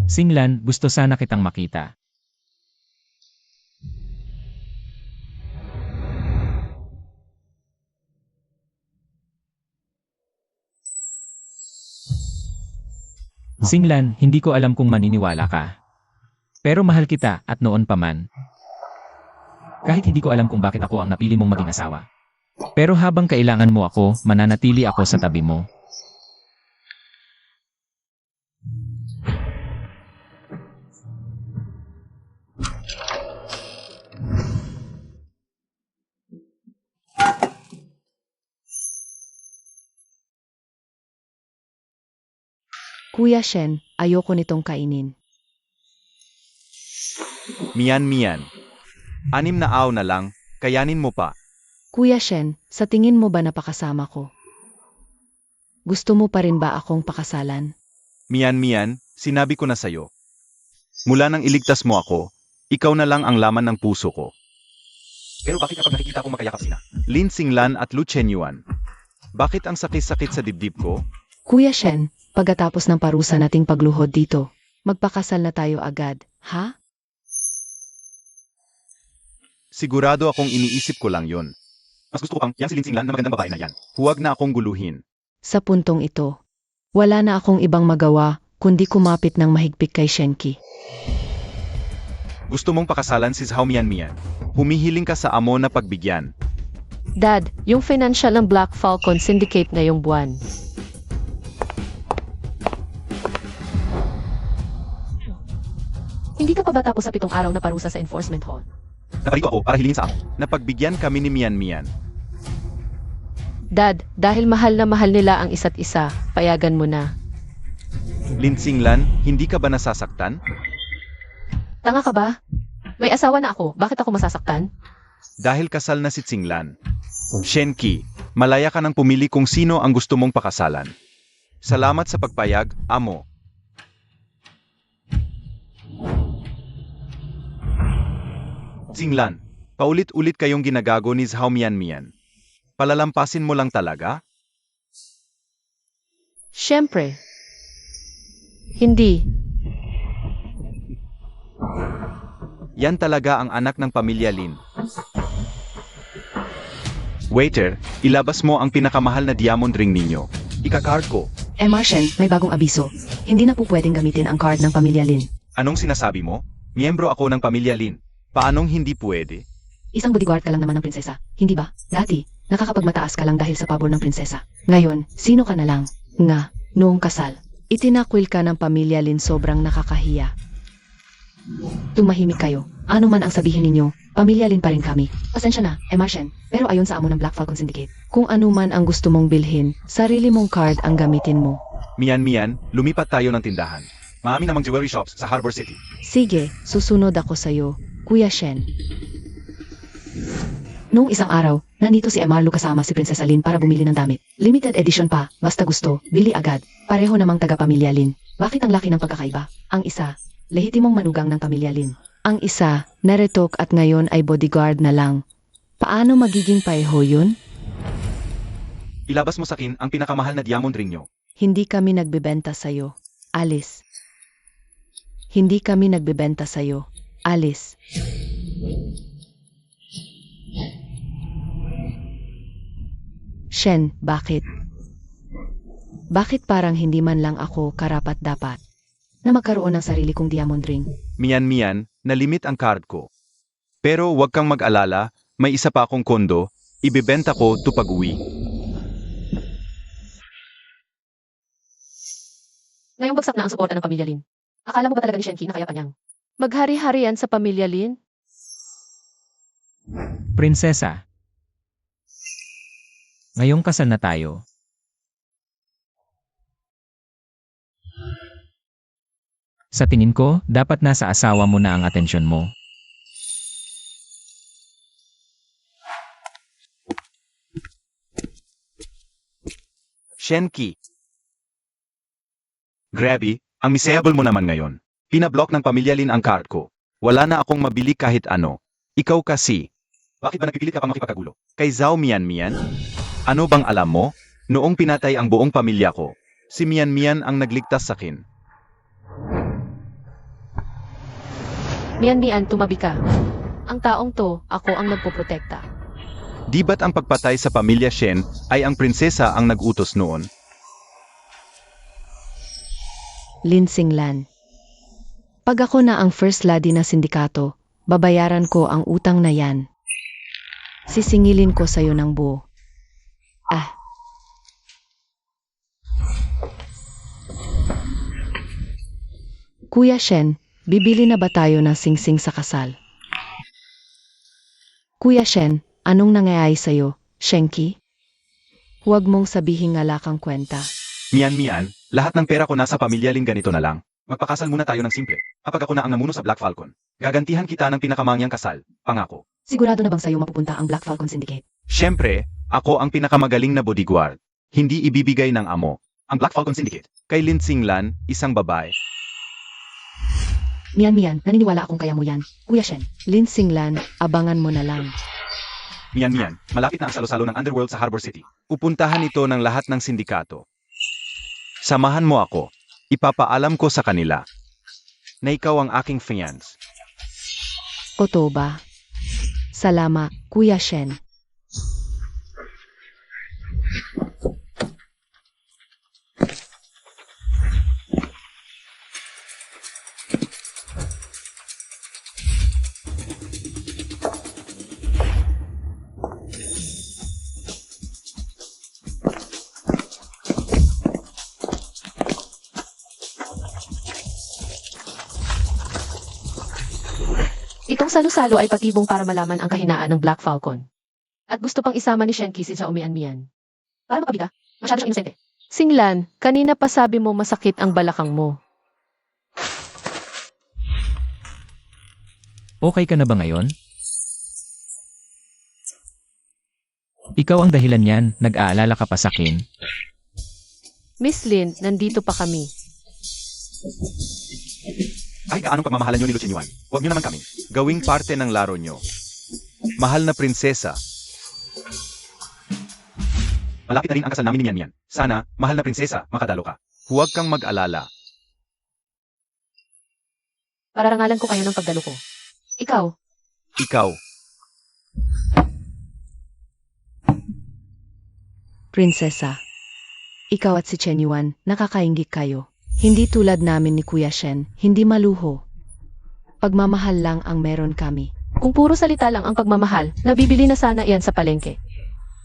Singlan, gusto sana kitang makita. Singlan, hindi ko alam kung maniniwala ka. Pero mahal kita at noon pa man. Kahit hindi ko alam kung bakit ako ang napili mong maging asawa. Pero habang kailangan mo ako, mananatili ako sa tabi mo. Kuya Shen, ayoko nitong kainin. Mian. 6 na aw na lang, kayanin mo pa. Kuya Shen, sa tingin mo ba napakasama ko? Gusto mo pa rin ba akong pakasalan? Mian, sinabi ko na sa'yo. Mula nang iligtas mo ako, ikaw na lang ang laman ng puso ko. Pero bakit kapag nakikita kong makayakap sina Lin Singlan at Lu Chenyuan? Bakit ang sakit-sakit sa dibdib ko? Kuya Shen, pagkatapos ng parusa nating pagluhod dito, magpakasal na tayo agad, ha? Sigurado akong iniisip ko lang yon. Mas gusto ko pang yang si Lin Singlan na magandang babae na yan. Huwag na akong guluhin. Sa puntong ito, wala na akong ibang magawa kundi kumapit ng mahigpit kay Shenki. Gusto mong pakasalan si Zhao Mian. Humihiling ka sa amo na pagbigyan. Dad, yung financial ng Black Falcon Syndicate ngayong buwan. Hindi ka pa ba tapos sa 7 araw na parusa sa enforcement hall? Naparito ako para hilingin sa amo. Napagbigyan kami ni Mian. Dad, dahil mahal na mahal nila ang isa't isa, payagan mo na. Lin Singlan, hindi ka ba nasasaktan? Tanga ka ba? May asawa na ako, bakit ako masasaktan? Dahil kasal na si Singlan. Shenki, malaya ka nang pumili kung sino ang gusto mong pakasalan. Salamat sa pagpayag, amo. Singlan, paulit-ulit kayong ginagago ni Zhao Mian. Palalampasin mo lang talaga? Siyempre. Hindi. Yan talaga ang anak ng pamilya Lin. Waiter, ilabas mo ang pinakamahal na diamond ring ninyo. Ika-card ko. Shen, may bagong abiso. Hindi na po pwedeng gamitin ang card ng pamilya Lin. Anong sinasabi mo? Miyembro ako ng pamilya Lin. Paanong hindi pwede? Isang bodyguard ka lang naman ng prinsesa, hindi ba? Dati, nakakapagmataas ka lang dahil sa pabor ng prinsesa. Ngayon, sino ka na lang? Nga, noong kasal. Itinakwil ka ng pamilya Lin sobrang nakakahiya. Tumahimik kayo. Ano man ang sabihin ninyo, pamilya Lin pa rin kami. Pasensya na, Emarchen, pero ayon sa amo ng Black Falcon Syndicate. Kung ano man ang gusto mong bilhin, sarili mong card ang gamitin mo. Mian, lumipat tayo ng tindahan. Marami namang jewelry shops sa Harbor City. Sige, susunod ako sa'yo, Kuya Shen. Noong isang araw, nandito si Emarlo kasama si Prinsesa Lin para bumili ng damit. Limited edition pa, basta gusto, bili agad. Pareho namang taga-pamilya Lin. Bakit ang laki ng pagkakaiba? Ang isa, lehitimong manugang ng pamilya Lin. Ang isa, naretok at ngayon ay bodyguard na lang. Paano magiging pareho yun? Ilabas mo sa akin ang pinakamahal na diamond ring nyo. Hindi kami nagbebenta sa'yo. Alice. Hindi kami nagbebenta sa'yo. Alice. Shen, bakit? Bakit parang hindi man lang ako karapat-dapat na magkaroon ng sarili kong diamond ring? Mian, nalimit ang card ko. Pero huwag kang mag-alala, may isa pa akong kondo, ibebenta ko to pag-uwi. Ngayong bagsak na ang suporta ng pamilya Lin. Akala mo ba talaga ni Shenki na kaya pa niyang maghari-harian sa pamilya Lin? Prinsesa. Ngayong kasal na tayo. Sa tingin ko, dapat nasa asawa mo na ang atensyon mo. Shenki. Grabe, ang miserable mo naman ngayon. Pinablock ng pamilya Lin ang card ko. Wala na akong mabili kahit ano. Ikaw kasi. Bakit ba nagpipilit ka pang makipagkagulo? Kay Zhao Mian? Ano bang alam mo? Noong pinatay ang buong pamilya ko, si Mian ang nagligtas sa akin. Mian, tumabi ka. Ang taong to, ako ang nagpoprotekta. Di ba't ang pagpatay sa pamilya Shen ay ang prinsesa ang nag-utos noon? Lin Xinglan. Pag ako na ang first lady na sindikato, babayaran ko ang utang na yan. Sisingilin ko sa'yo ng buo. Kuya Shen, bibili na ba tayo ng singsing sa kasal? Kuya Shen, anong nangyayari sa'yo, Shenki? Huwag mong sabihin ngala kang kwenta. Mian, lahat ng pera ko nasa pamilya Lin, ganito na lang. Magpakasal muna tayo ng simple. Kapag ako na ang namuno sa Black Falcon, gagantihan kita ng pinakamangyang kasal, pangako. Sigurado na bang sa'yo mapupunta ang Black Falcon Syndicate? Siyempre, ako ang pinakamagaling na bodyguard. Hindi ibibigay ng amo. Ang Black Falcon Syndicate. Kay Lin Xinglan, isang babae. Mian, naniniwala akong kaya mo yan. Kuya Shen, Lin Xinglan, abangan mo na lang. Mian, malapit na ang salo-salo ng Underworld sa Harbor City. Pupuntahan ito ng lahat ng sindikato. Samahan mo ako. Ipapaalam ko sa kanila na ikaw ang aking fiancé. Otoba. Salama, Kuya Shen. Itong salo-salo ay patibong para malaman ang kahinaan ng Black Falcon. At gusto pang isama ni Shenki si Zhao Mian. Para makabi ka, masyado siyang inosente. Xinglan, kanina pa sabi mo masakit ang balakang mo. Okay ka na ba ngayon? Ikaw ang dahilan niyan, nag-aalala ka pa sa akin. Miss Lin, nandito pa kami. Ay, anong pagmamahalan nyo ni Lucien Yuan? Huwag nyo naman kami. Gawing parte ng laro nyo. Mahal na prinsesa. Malapit na rin ang kasal namin ni Mian. Sana, mahal na prinsesa, makadalo ka. Huwag kang mag-alala. Pararangalan ko kayo ng pagdalo ko. Ikaw, Prinsesa. Ikaw at si Chen Yuan, nakakaingit kayo. Hindi tulad namin ni Kuya Shen, hindi maluho. Pagmamahal lang ang meron kami. kung puro salita lang ang pagmamahal, nabibili na sana iyan sa palengke.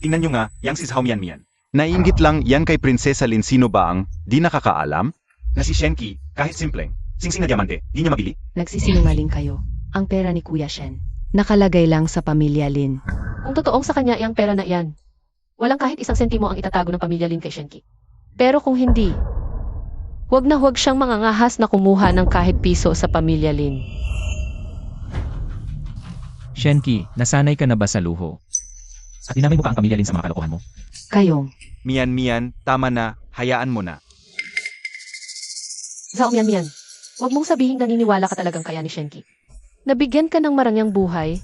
tingnan nyo nga, yang si Zhao Mian. Naiinggit lang yan kay Prinsesa Lin, sino ba ang di nakakaalam? Na si Shenki, kahit simpleng, singsing na diamante, di niya mabili. Nagsisinungaling kayo. Ang pera ni Kuya Shen. Nakalagay lang sa pamilya Lin. Kung totoong sa kanya ang pera na iyan, walang kahit isang sentimo ang itatago ng pamilya Lin kay Shenki. Pero kung hindi, huwag na huwag siyang mangangahas na kumuha ng kahit piso sa pamilya Lin. Shenki, nasanay ka na ba sa luho? At dinamay mo pa ang pamilya Lin sa mga kalokohan mo? Kayong, Mian, tama na, hayaan mo na. Zhao Mian, huwag mong sabihing naniniwala ka talagang kaya ni Shenki. Nabigyan ka ng marangyang buhay.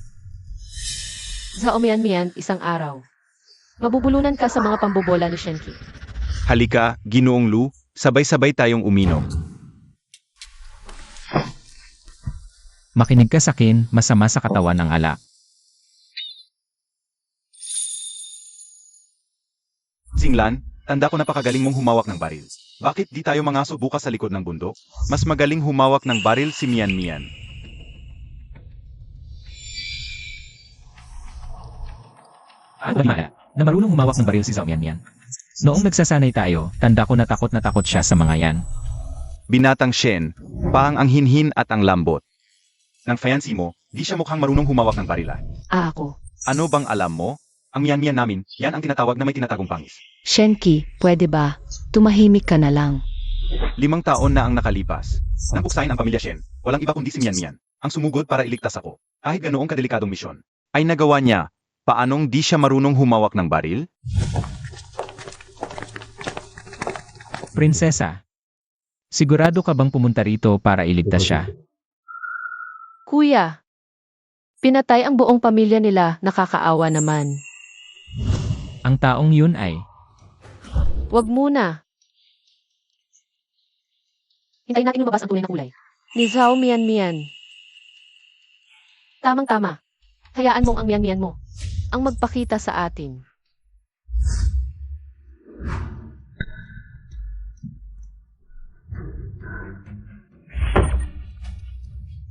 Zhao Mian, isang araw. Mabubulunan ka sa mga pambobola ni Shenki. Halika, Ginoong Lu, sabay-sabay tayong uminom. Makinig ka sa akin, masama sa katawan ang alak. Singlan, tanda ko napakagaling mong humawak ng baril. Bakit di tayo mangaso bukas sa likod ng bundok? Mas magaling humawak ng baril si Mian. Ano ba na marunong humawak ng baril si Zhao Mian? Noong nagsasanay tayo, tanda ko na takot siya sa mga yan. Binatang Shen, paang ang hinhin at ang lambot. Nang fiancé mo, di siya mukhang marunong humawak ng barila. ako. Ano bang alam mo? Ang Mian namin, yan ang tinatawag na may tinatagong pangis. Shenki, pwede ba? Tumahimik ka na lang. 5 taon na ang nakalipas. Nang buksahin ang pamilya Shen, walang iba kundi si Mian. Ang sumugod para iligtas ako. Kahit ganoong kadelikadong misyon. Ay nagawa niya. Paanong di siya marunong humawak ng baril? Prinsesa, sigurado ka bang pumunta rito para iligtas siya? Kuya, pinatay ang buong pamilya nila, nakakaawa naman. Ang taong yun ay, Huwag muna. Hintayin natin lumabas ang tunay na kulay. Ni Zhao Mian. Tamang-tama. Hayaan mong ang Mian mo ang magpakita sa atin.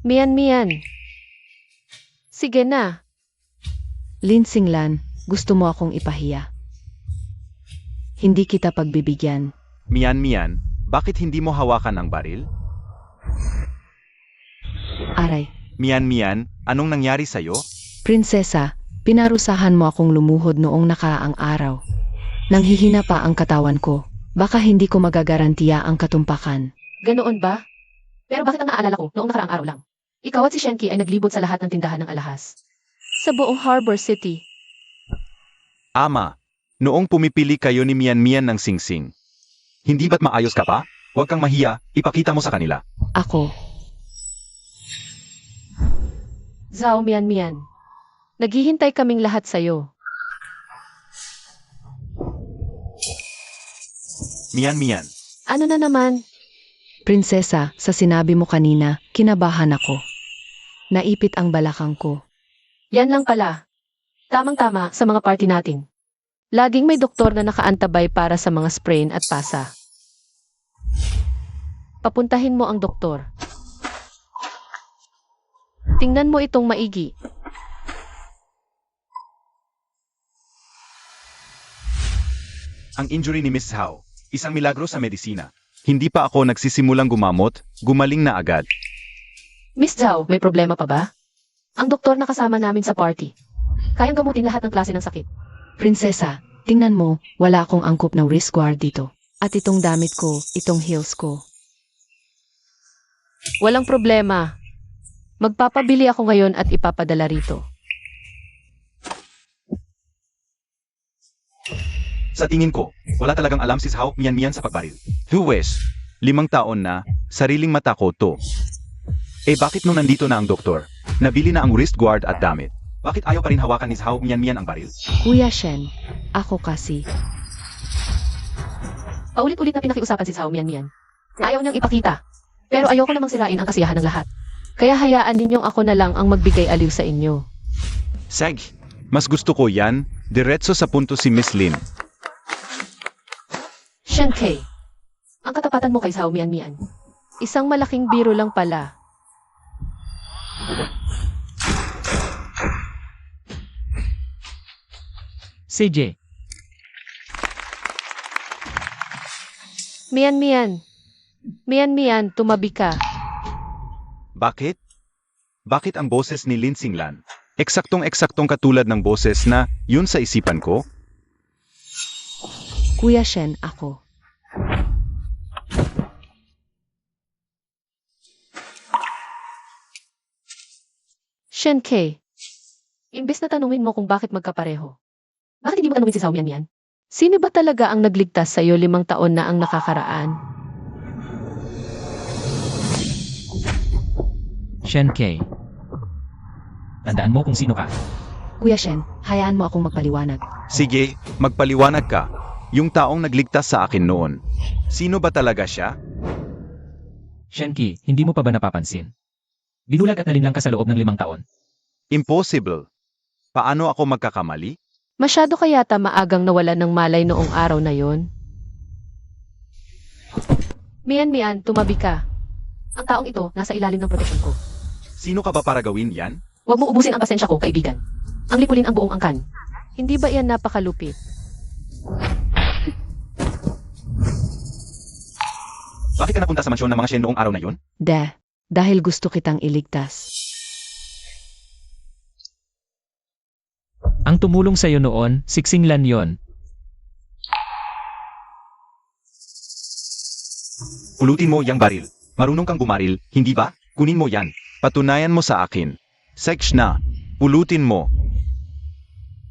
Mian. Sige na. Lin Singlan, gusto mo akong ipahiya. Hindi kita pagbibigyan. Mian, bakit hindi mo hawakan ang baril? Aray, Mian, anong nangyari sa'yo? prinsesa, pinarusahan mo akong lumuhod noong nakaraang araw. Nanghihina pa ang katawan ko. Baka hindi ko magagarantiya ang katumpakan. Ganoon ba? Pero bakit ang naalala ko noong nakaraang araw lang? Ikaw at si Shenki ay naglibot sa lahat ng tindahan ng alahas. Sa buong Harbor City. Ama, noong pumipili kayo ni Mian ng singsing. Hindi ba't maayos ka pa? Huwag kang mahiya, ipakita mo sa kanila. Ako, Zhao Mian. Naghihintay kaming lahat sa'yo. Mian, Ano na naman? prinsesa, sa sinabi mo kanina, kinabahan ako. Naipit ang balakang ko. Yan lang pala. Tamang-tama sa mga party natin. Laging may doktor na nakaantabay para sa mga sprain at pasa. Papuntahin mo ang doktor. Tingnan mo itong maigi. ang injury ni Miss Hao, isang milagro sa medisina. Hindi pa ako nagsisimulang gumamot, gumaling na agad. Miss Zhao, may problema pa ba? Ang doktor na kasama namin sa party. Kayang gamutin lahat ng klase ng sakit. Prinsesa, tingnan mo, wala akong angkop ng wrist guard dito. At itong damit ko, itong heels ko. Walang problema. Magpapabili ako ngayon at ipapadala rito. Sa tingin ko, wala talagang alam si Hao Mian sa pagbaril. Huwes, 5 taon na, sariling mata ko to. Eh bakit nung nandito na ang doktor, nabili na ang wrist guard at damit? Bakit ayaw pa rin hawakan ni Hao Mian ang baril? Kuya Shen, ako kasi. Paulit-ulit na pinakiusapan si Zhao Mian. Ayaw niyang ipakita. Pero ayoko namang sirain ang kasiyahan ng lahat. Kaya hayaan ninyong ako na lang ang magbigay aliw sa inyo. Sag, mas gusto ko yan, diretso sa punto si Miss Lin. Shen-Kei, ang katapatan mo kay Zhao Mian. Isang malaking biro lang pala. CJ, Mian Mian. Mian Mian, tumabi ka. Bakit? Bakit ang boses ni Lin Xinglan? Eksaktong-eksaktong katulad ng boses na yun sa isipan ko? Kuya Shen, ako. Shen K. Imbes na tanungin mo kung bakit magkapareho. Bakit hindi mo tanungin si Xiao Mian Mian? Sino ba talaga ang nagligtas sa'yo 5 taon na ang nakakaraan? Shen K. Tandaan mo kung sino ka. Kuya Shen, hayaan mo akong magpaliwanag. Sige, magpaliwanag ka. Yung taong nagligtas sa akin noon. Sino ba talaga siya? Shenki, hindi mo pa ba napapansin? Binulag at nalinlang ka sa loob ng 5 taon. Impossible. Paano ako magkakamali? Masyado ka yata maagang nawalan ng malay noong araw na yon. Mian Mian, tumabi ka. Ang taong ito, nasa ilalim ng proteksyon ko. Sino ka ba para gawin yan? Huwag mo ubusin ang pasensya ko, kaibigan. Ang lipulin ang buong angkan. Hindi ba yan napakalupit? Bakit ka napunta sa mansyon ng mga Shen noong araw na yon? Dahil gusto kitang iligtas. Ang tumulong sa'yo noon, si Xinglan yon. Pulutin mo yang baril. Marunong kang bumaril, hindi ba? Kunin mo yan. Patunayan mo sa akin. Sex na. Pulutin mo.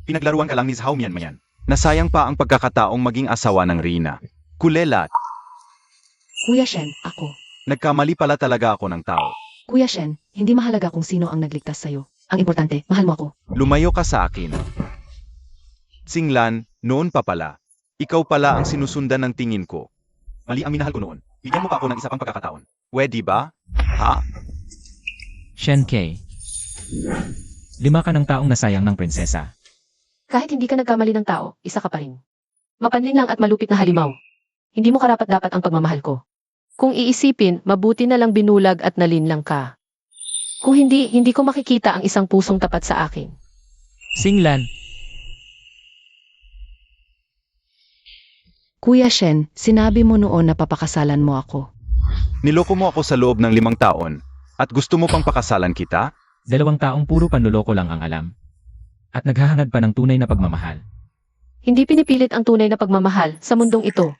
Pinaglaruan ka lang ni Xiao Mian Mian. Nasayang pa ang pagkakataong maging asawa ng Rina. Kulelat. Kuya Shen, ako. Nagkamali pala talaga ako ng tao. Kuya Shen, hindi mahalaga kung sino ang nagligtas sa'yo. Ang importante, mahal mo ako. Lumayo ka sa akin. Xinglan, noon pa pala. Ikaw pala ang sinusundan ng tingin ko. Mali ang minahal ko noon. Bigyan mo pa ako ng isa pang pagkakataon. Pwede ba? Ha? Shen K. 5 ka ng taong nasayang ng prinsesa. Kahit hindi ka nagkamali ng tao, isa ka pa rin. Mapanlin lang at malupit na halimaw. Hindi mo karapat-dapat ang pagmamahal ko. Kung iisipin, mabuti na lang binulag at nalinlang ka. Kung hindi ko makikita ang isang pusong tapat sa akin. Xinglan, Kuya Shen, sinabi mo noon na papakasalan mo ako. Niloko mo ako sa loob ng 5 taon. At gusto mo pang pakasalan kita? 2 taong puro panloloko lang ang alam. At naghahangad pa ng tunay na pagmamahal. Hindi pinipilit ang tunay na pagmamahal sa mundong ito.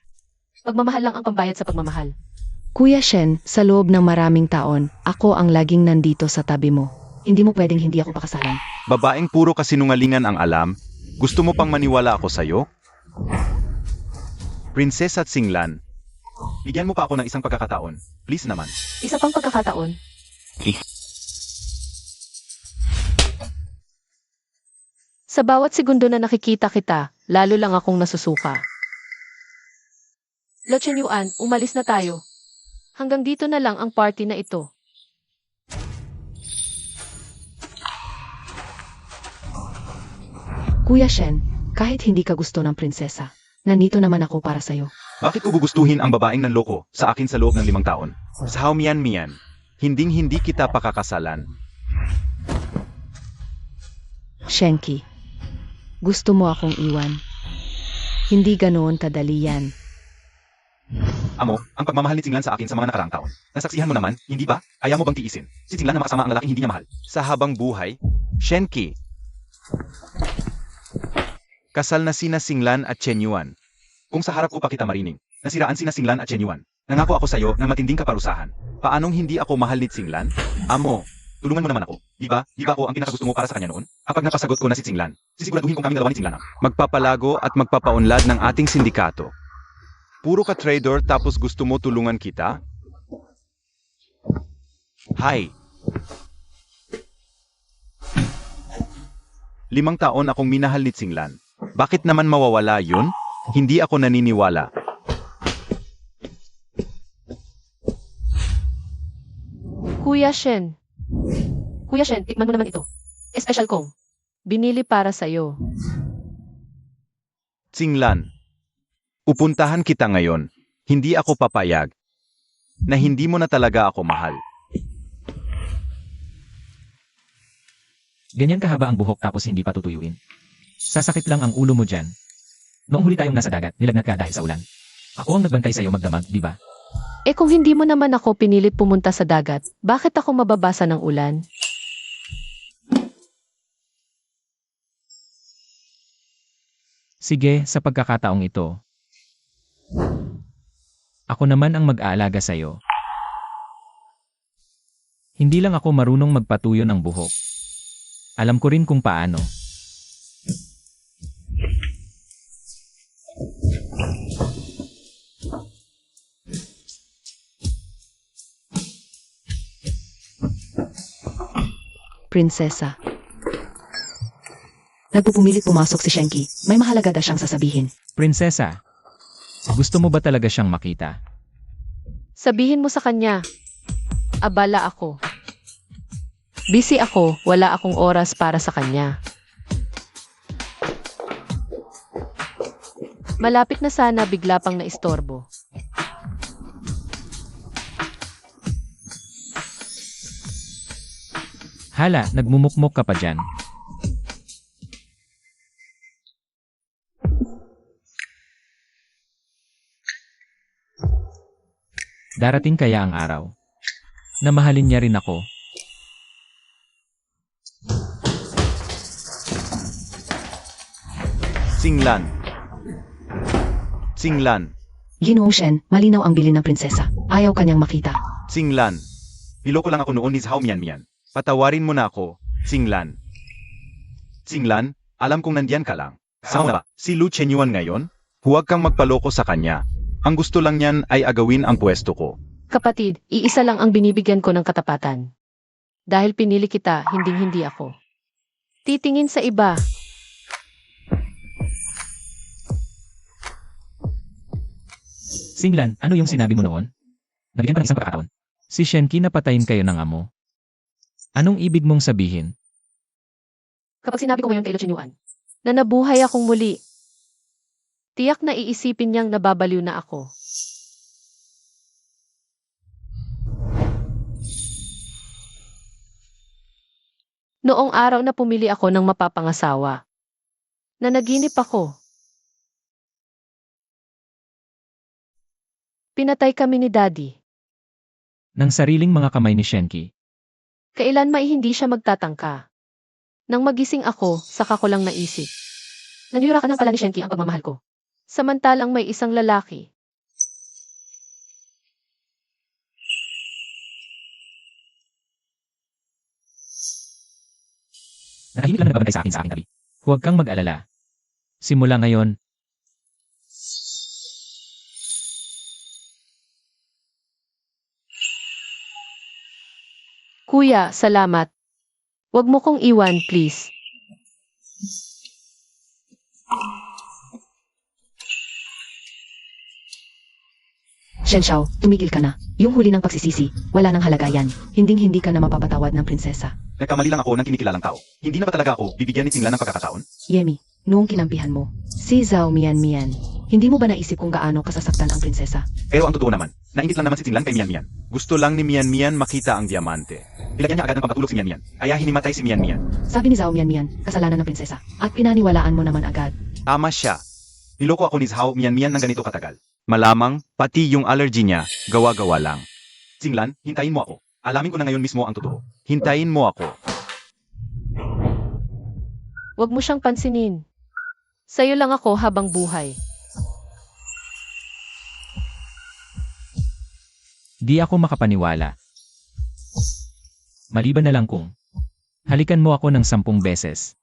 Pagmamahal lang ang pambayad sa pagmamahal. Kuya Shen, sa loob ng maraming taon, ako ang laging nandito sa tabi mo. Hindi mo pwedeng hindi ako pakasalan. Babaeng puro kasinungalingan ang alam? Gusto mo pang maniwala ako sa'yo? Prinsesa Xinglan, bigyan mo pa ako ng isang pagkakataon. Please naman. Isa pang pagkakataon. Sa bawat segundo na nakikita kita, lalo lang akong nasusuka. Lo Chen Yuan, umalis na tayo. Hanggang dito na lang ang party na ito. Kuya Shen, kahit hindi ka gusto ng prinsesa, nandito naman ako para sa'yo. Bakit ko gugustuhin ang babaeng nanloko sa akin sa loob ng 5 taon? Xiao Mian Mian, hinding-hindi kita pakakasalan. Shenki, gusto mo akong iwan. Hindi ganoon kadali yan. Amo, ang pagmamahal ni Xinglan sa akin sa mga nakaraang taon. Nasaksihan mo naman, hindi ba? Ayaw mo bang tiisin? Si Xinglan na makasama ang lalaking hindi niya mahal. Sa habang buhay, Shenki. Kasal na sina Xinglan at Chen Yuan. Kung sa harap ko pa kita marining, nasiraan sina Xinglan at Chen Yuan. Nangako ako sa'yo ng matinding kaparusahan. Paanong hindi ako mahal ni Xinglan? Amo, tulungan mo naman ako. Di ba ako ang pinakagusto mo para sa kanya noon? Kapag napasagot ko na si Xinglan, sisiguraduhin kong kaming dalawa ni Xinglan. Magpapalago at magpapaunlad ng ating sindikato. Puro ka trader tapos gusto mo tulungan kita? Hi. 5 taon akong minahal ni Xinglan. Bakit naman mawawala yun? Hindi ako naniniwala. Kuya Shen. Kuya Shen, tikman mo naman ito. Espesyal kong. Binili para sa'yo. Xinglan. Upuntahan kita ngayon. Hindi ako papayag. Na hindi mo na talaga ako mahal. Ganyan kahaba ang buhok tapos hindi pa tutuyuin. Sasakit lang ang ulo mo dyan. Noong huli tayong nasa dagat, nilagnat ka dahil sa ulan. Ako ang nagbantay sa'yo magdamag, di ba? Eh kung hindi mo naman ako pinilit pumunta sa dagat, bakit ako mababasa ng ulan? Sige, sa pagkakataong ito. Ako naman ang mag-aalaga sa'yo. Hindi lang ako marunong magpatuyo ng buhok. Alam ko rin kung paano. Prinsesa. Nagpupumilit pumasok si Shenki. May mahalaga daw siyang sasabihin. Prinsesa, gusto mo ba talaga siyang makita? Sabihin mo sa kanya, abala ako. Busy ako, wala akong oras para sa kanya. Malapit na sana bigla pang naistorbo. Hala, nagmumukmok ka pa dyan. Darating kaya ang araw na mahalin niya rin ako. Singlan. Singlan. Ginoong Shen, malinaw ang bilin ng prinsesa. Ayaw kanyang makita. Singlan. Niloko lang ako noon ni Zhao Mian. Patawarin mo na ako, Singlan. Singlan, alam kong nandiyan ka lang. Sao na ba? Si Lu Chenyuan ngayon? Huwag kang magpaloko sa kanya. Ang gusto lang niyan ay agawin ang pwesto ko. Kapatid, iisa lang ang binibigyan ko ng katapatan. Dahil pinili kita, hinding-hindi ako. Titingin sa iba. Singlan, ano yung sinabi mo noon? Nabigyan pa ng isang pagkakataon. Si Shenki napatayin kayo ng amo. Anong ibig mong sabihin? Kapag sinabi ko ngayon kay Lu Chenyuan, na nabuhay akong muli, tiyak na iisipin niyang nababaliw na ako. Noong araw na pumili ako ng mapapangasawa, nanaginip ako. Pinatay kami ni Daddy. Ng sariling mga kamay ni Shenki. Kailan may hindi siya magtatangka. Nang magising ako, saka ko lang naisip. Nangyurakan ng pala ni Shenki ang pagmamahal ko. Samantalang may isang lalaki. Natahimik lang na nagbabantay sa aking tabi. Huwag kang mag-alala. Simula ngayon, Kuya, salamat. Huwag mo kong iwan, please. Shen Xiao, tumigil ka na. Yung huli ng pagsisisi, wala nang halaga yan. Hinding-hindi ka na mapapatawad ng prinsesa. Nagkamali lang ako ng kinikilalang tao. Hindi na ba talaga ako bibigyan ni Singlan ng pagkakataon? Yemi, noong kinampihan mo, si Zhao Mian, hindi mo ba naisip kung gaano kasasaktan ang prinsesa? Pero ang totoo naman, naingit lang naman si Singlan kay Mian. Gusto lang ni Mian makita ang diamante. Nilagyan niya agad ng pampatulog si Mian. Kaya hinimatay si Mian. Sabi ni Zhao Mian, kasalanan ng prinsesa. At pinaniwalaan mo naman agad. Tama siya. Niloko ako ni Zhao Mian ng ganito katagal. Malamang, pati yung allergy niya, gawa-gawa lang. Singlan, hintayin mo ako. Alamin ko na ngayon mismo ang totoo. Hintayin mo ako. Huwag mo siyang pansinin. Sa'yo lang ako habang buhay. di ako makapaniwala. Maliban na lang kung halikan mo ako ng 10 beses.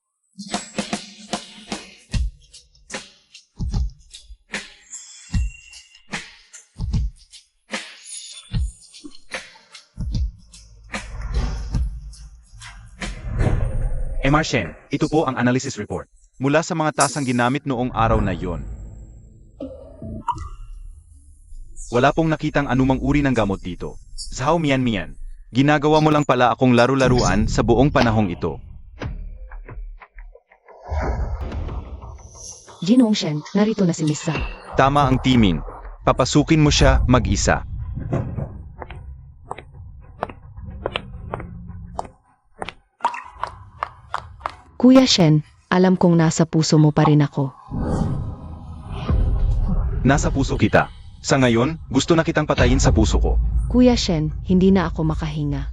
MR Shen, ito po ang analysis report. Mula sa mga tasang ginamit noong araw na yon. Wala pong nakitang anumang uri ng gamot dito. Zhao Mian, ginagawa mo lang pala akong laro-laruan sa buong panahong ito. Ginoong Shen, narito na si Miss Zhao. Tama ang timing. Papasukin mo siya mag-isa. Kuya Shen, alam kong nasa puso mo pa rin ako. Nasa puso kita. Sa ngayon, gusto na kitang patayin sa puso ko. Kuya Shen, hindi na ako makahinga.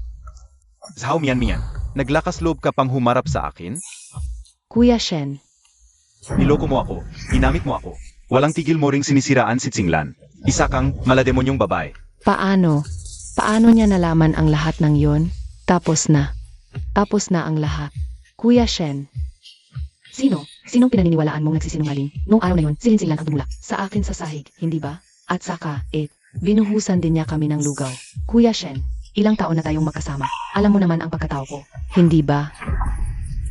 Zhao Mian, naglakas loob ka pang humarap sa akin? Kuya Shen, Niloko mo ako, ginamit mo ako. Walang tigil mo ring sinisiraan si Tsinglan. Isa kang malademonyong babae. paano? Paano niya nalaman ang lahat ng yon? Tapos na. Tapos na ang lahat. Kuya Shen. Sino? Sinong pinaniniwalaan mong nagsisinungaling? Noong araw na yon, silinsilan ang tumulak. Sa akin sa sahig, hindi ba? At saka, binuhusan din niya kami ng lugaw. Kuya Shen, ilang taon na tayong magkasama. Alam mo naman ang pagkatao ko. Hindi ba?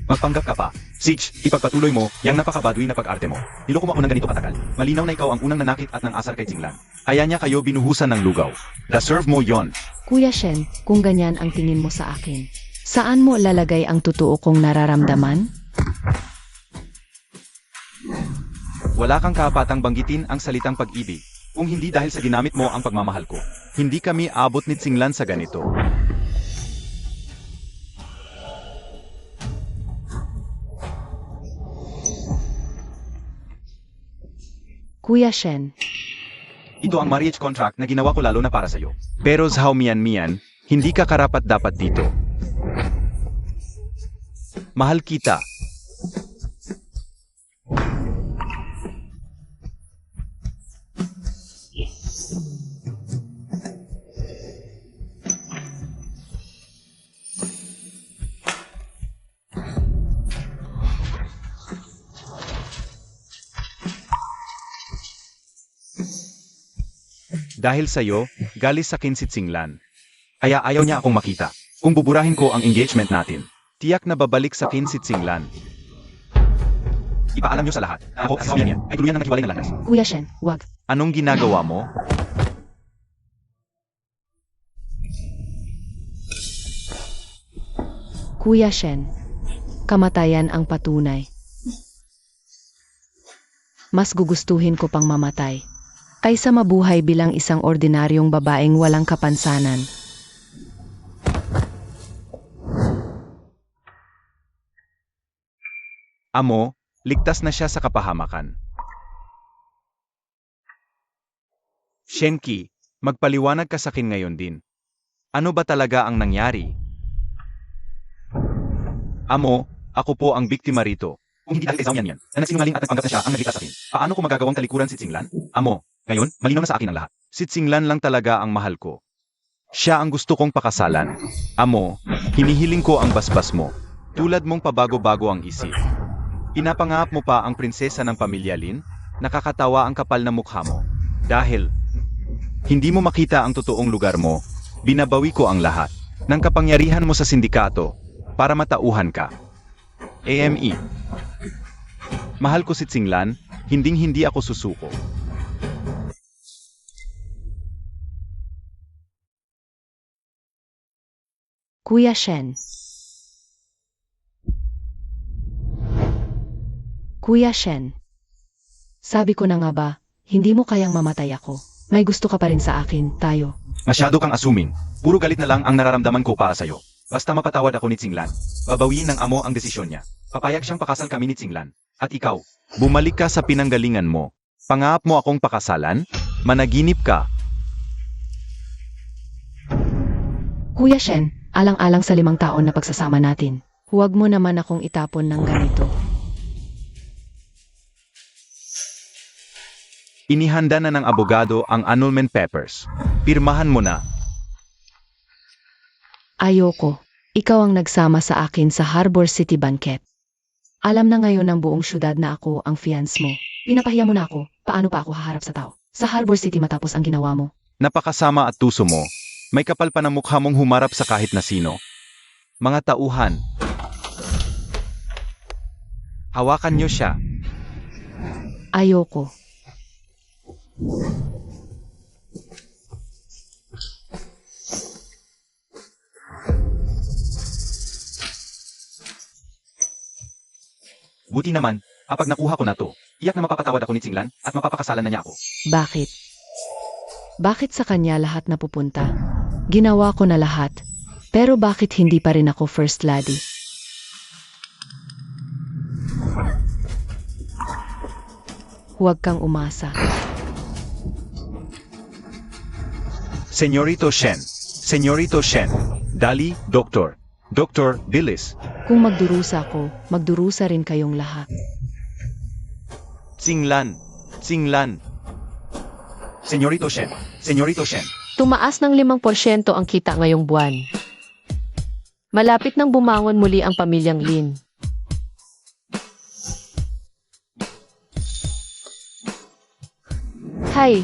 Magpanggap ka pa. Sitch, ipagpatuloy mo, yang napakabaduy na pag-arte mo. Niloko mo ako ng ganito katagal. Malinaw na ikaw ang unang nanakit at nang asar kay Tsinglan. Kaya niya kayo binuhusan ng lugaw. Deserve mo yon. Kuya Shen, kung ganyan ang tingin mo sa akin, saan mo lalagay ang totoo kong nararamdaman? Wala kang kapatang banggitin ang salitang pag-ibig. Kung hindi dahil sa ginamit mo ang pagmamahal ko. Hindi kami abot ni Tsinglan sa ganito. Kuya Shen, Ito ang marriage contract na ginawa ko lalo na para sa'yo. Pero Zhao Mian, hindi ka karapat dapat dito. Mahal kita. Dahil sa'yo, galis sa akin si Tsinglan. Kaya ayaw niya akong makita. Kung buburahin ko ang engagement natin, tiyak na babalik sa akin si Tsinglan. Ipaalam niyo sa lahat. Ako, si niya, ay tuluyan na naghiwalay na landas. Kuya Shen, wag. Anong ginagawa mo? Kuya Shen, kamatayan ang patunay. Mas gugustuhin ko pang mamatay kaysa mabuhay bilang isang ordinaryong babaeng walang kapansanan. Amo, ligtas na siya sa kapahamakan. Shenki, magpaliwanag ka sa akin ngayon din. Ano ba talaga ang nangyari? Amo, ako po ang biktima rito. Kung hindi dahil kay Zhao Mian, na nagsinungaling at nagpanggap na siya ang nagligtas sa akin, paano ko magagawang talikuran si Tsinglan? Amo, ngayon, malinaw na sa akin ang lahat. Si Tsinglan lang talaga ang mahal ko. Siya ang gusto kong pakasalan. Amo, hinihiling ko ang basbas mo. Tulad mong pabago-bago ang isip. Pinapangahap mo pa ang prinsesa ng pamilya Lin? Nakakatawa ang kapal na mukha mo. Dahil hindi mo makita ang totoong lugar mo, binabawi ko ang lahat ng kapangyarihan mo sa sindikato para matauhan ka. AME. Mahal ko si Tsinglan, hinding-hindi ako susuko. Kuya Shen. Kuya Shen. Sabi ko na nga ba, hindi mo kayang mamatay ako. May gusto ka pa rin sa akin, tayo. Masyado kang assuming. Puro galit na lang ang nararamdaman ko para sa'yo. Basta mapatawad ako ni Tsinglan. Babawiin ng amo ang desisyon niya. Papayag siyang pakasal kami ni Tsinglan. At ikaw, bumalik ka sa pinanggalingan mo. Pangahap mo akong pakasalan? Managinip ka. Kuya Shen, alang-alang sa 5 taon na pagsasama natin. Huwag mo naman akong itapon ng ganito. Inihanda na ng abogado ang annulment papers. Pirmahan mo na. Ayoko. Ikaw ang nagsama sa akin sa Harbor City Banquet. Alam na ngayon ng buong syudad na ako ang fiance mo. Pinapahiya mo na ako. Paano pa ako haharap sa tao? Sa Harbor City matapos ang ginawa mo. Napakasama at tuso mo. May kapal pa na mukha mong humarap sa kahit na sino. Mga tauhan. Hawakan niyo siya. Ayoko. Buti naman, kapag nakuha ko na to, iyak na mapapatawad ako ni Tsinglan at mapapakasalan na niya ako. Bakit? Bakit sa kanya lahat napupunta? Ginawa ko na lahat. Pero bakit hindi pa rin ako first lady? Huwag kang umasa. Senyorito Shen. Senyorito Shen. Dali, Doktor. Doktor, bilis. Kung magdurusa ko, magdurusa rin kayong lahat. Tsinglan. Tsinglan. Senyorito Shen. Senyorito Shen. Tumaas ng 5% ang kita ngayong buwan. Malapit nang bumangon muli ang pamilyang Lin. Hay,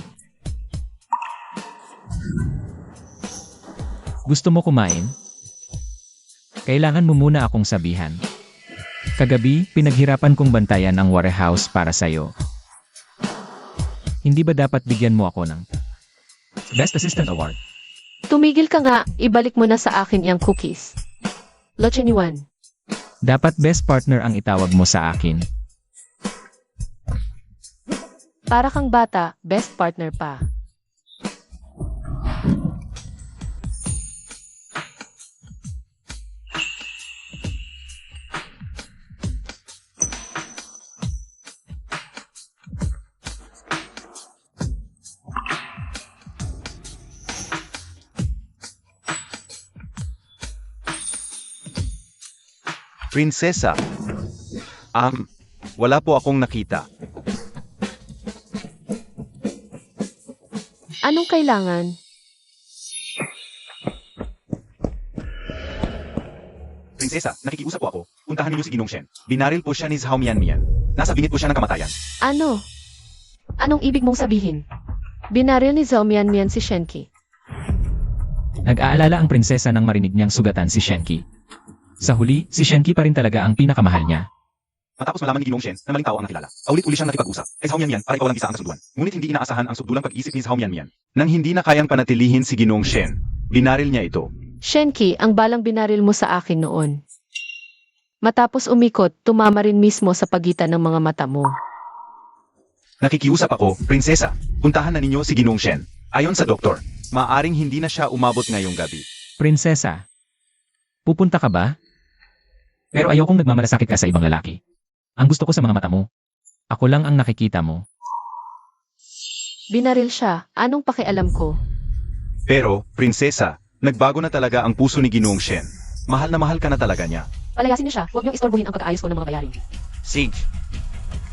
Gusto mo kumain? Kailangan mo muna akong sabihan. Kagabi, pinaghirapan kong bantayan ang warehouse para sa'yo. Hindi ba dapat bigyan mo ako ng Best Assistant Award? tumigil ka nga, ibalik mo na sa akin yung cookies. Lochenyuan. Dapat best partner ang itawag mo sa akin. Para kang bata, best partner pa. Prinsesa. Wala po akong nakita. Anong kailangan? Prinsesa, nakikiusap po ako. Puntahan niyo si Ginong Shen. Binaril po siya ni Zhao Mianmian. Nasa bingit po siya ng kamatayan. Ano? Anong ibig mong sabihin? Binaril ni Zhao Mianmian si Shenki. Nag-aalala ang prinsesa nang marinig niyang sugatan si Shenki. Sa huli, si Shenki pa rin talaga ang pinakamahal niya. Matapos malaman ni Ginong Shen na maling tao ang nakilala, paulit-uli siyang nakipag-usap kay Zhao Mianmian para ikaw lang isa ang kasunduan. Ngunit hindi inaasahan ang subdulang pag-isip ni Zhao Mianmian. Nang hindi na kayang panatilihin si Ginong Shen, binaril niya ito. Shenki, ang balang binaril mo sa akin noon. Matapos umikot, tumama rin mismo sa pagitan ng mga mata mo. Nakikiusap ako, prinsesa. Puntahan na ninyo si Ginong Shen. Ayon sa doktor, maaring hindi na siya umabot ngayong gabi. Prinsesa, pupunta ka ba? Pero ayokong nagmamalasakit ka sa ibang lalaki. Ang gusto ko sa mga mata mo. Ako lang ang nakikita mo. Binaril siya, anong pakialam ko? Pero, prinsesa, nagbago na talaga ang puso ni Ginong Shen. Mahal na mahal ka na talaga niya. Palayasin niyo siya, huwag niyong istorbohin ang pag-aayos ko ng mga bayarin. Sige.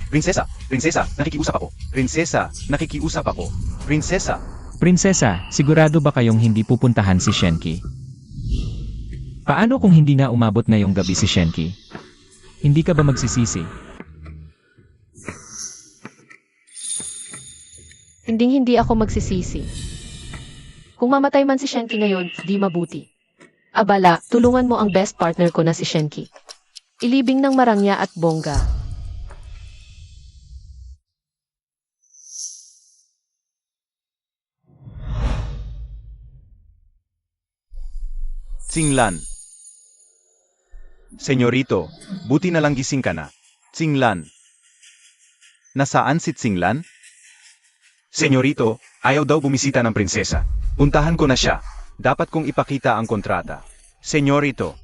Prinsesa, prinsesa, nakikiusap ako. Prinsesa, nakikiusap ako. Prinsesa. Prinsesa, sigurado ba kayong hindi pupuntahan si Shenki? Paano kung hindi na umabot ngayong gabi si Shenki? Hindi ka ba magsisisi? Hinding-hindi ako magsisisi. Kung mamatay man si Shenki ngayon, di mabuti. Abala, tulungan mo ang best partner ko na si Shenki. Ilibing ng marangya at bongga. Tsinglan. Senyorito, buti na lang gising ka na. Tsinglan. Nasaan si Tsinglan? Senyorito, ayaw daw bumisita ng prinsesa. Puntahan ko na siya. Dapat kong ipakita ang kontrata. Senyorito.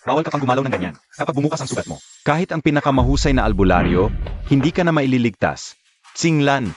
Bawal ka pang gumalaw ng ganyan kapag bumukas ang sugat mo. Kahit ang pinakamahusay na albularyo, hindi ka na maililigtas. Tsinglan.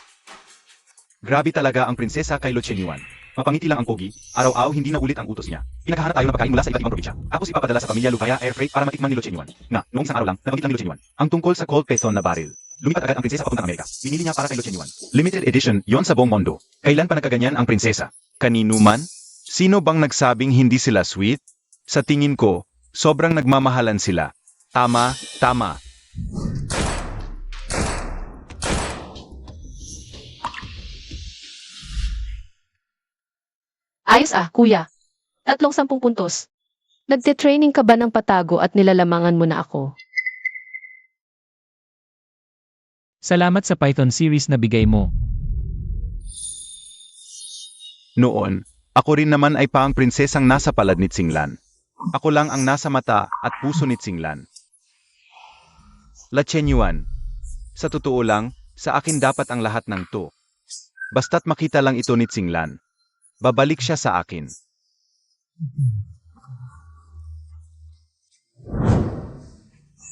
Grabe talaga ang prinsesa kay Lo Chenyuan. Mapangiti lang ang pogi, araw-araw hindi na ulit ang utos niya. Pinaghahanap tayo ng pagkain mula sa iba't ibang probinsya. Tapos ipapadala sa pamilya Lugaya Air Freight para matikman ni Lo Chenyuan. Noong isang araw lang, nabanggit lang ni Lo Chenyuan ang tungkol sa cold python na baril. Lumipat agad ang prinsesa papuntang Amerika. Pinili niya para kay Lo Chenyuan. Limited edition, yon sa buong mundo. Kailan pa nagkaganyan ang prinsesa? Kanino man? Sino bang nagsabing hindi sila sweet? Sa tingin ko, sobrang nagmamahalan sila. Tama, tama. Ayos kuya. 30 puntos. Nagte-training ka ba ng patago at nilalamangan mo na ako? Salamat sa Python series na bigay mo. Noon, ako rin naman ay paang prinsesang nasa palad ni Tsinglan. Ako lang ang nasa mata at puso ni Tsinglan. La Chenyuan, sa totoo lang, sa akin dapat ang lahat ng to. Basta't makita lang ito ni Tsinglan. Babalik siya sa akin.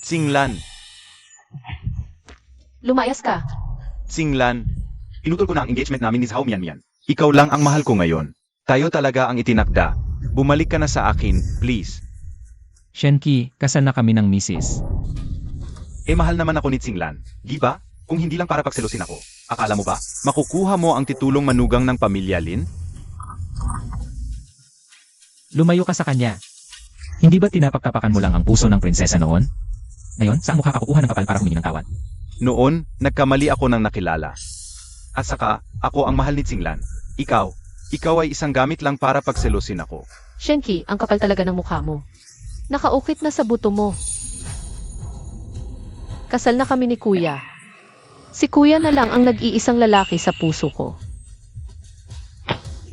Tsinglan, Lumayas ka. Tsinglan, Pinutol ko na ang engagement namin ni Zhao Mianmian. Ikaw lang ang mahal ko ngayon. Tayo talaga ang itinakda. Bumalik ka na sa akin, please. Shenki, kasal na kami ng misis. Mahal naman ako ni Tsinglan, di ba? Kung hindi lang para pagselosin ako. Akala mo ba, makukuha mo ang titulong manugang ng pamilya Lin? Lumayo ka sa kanya. Hindi ba tinapaktapakan mo lang ang puso ng prinsesa noon? Ngayon, saan mo kakakuha ng kapal para humingi ng tawad? Noon, nagkamali ako ng nakilala. At saka, ako ang mahal ni Tsinglan. Ikaw ay isang gamit lang para pagselosin ako. Shenki, ang kapal talaga ng mukha mo. Nakaukit na sa buto mo. Kasal na kami ni Kuya. Si Kuya na lang ang nag-iisang lalaki sa puso ko.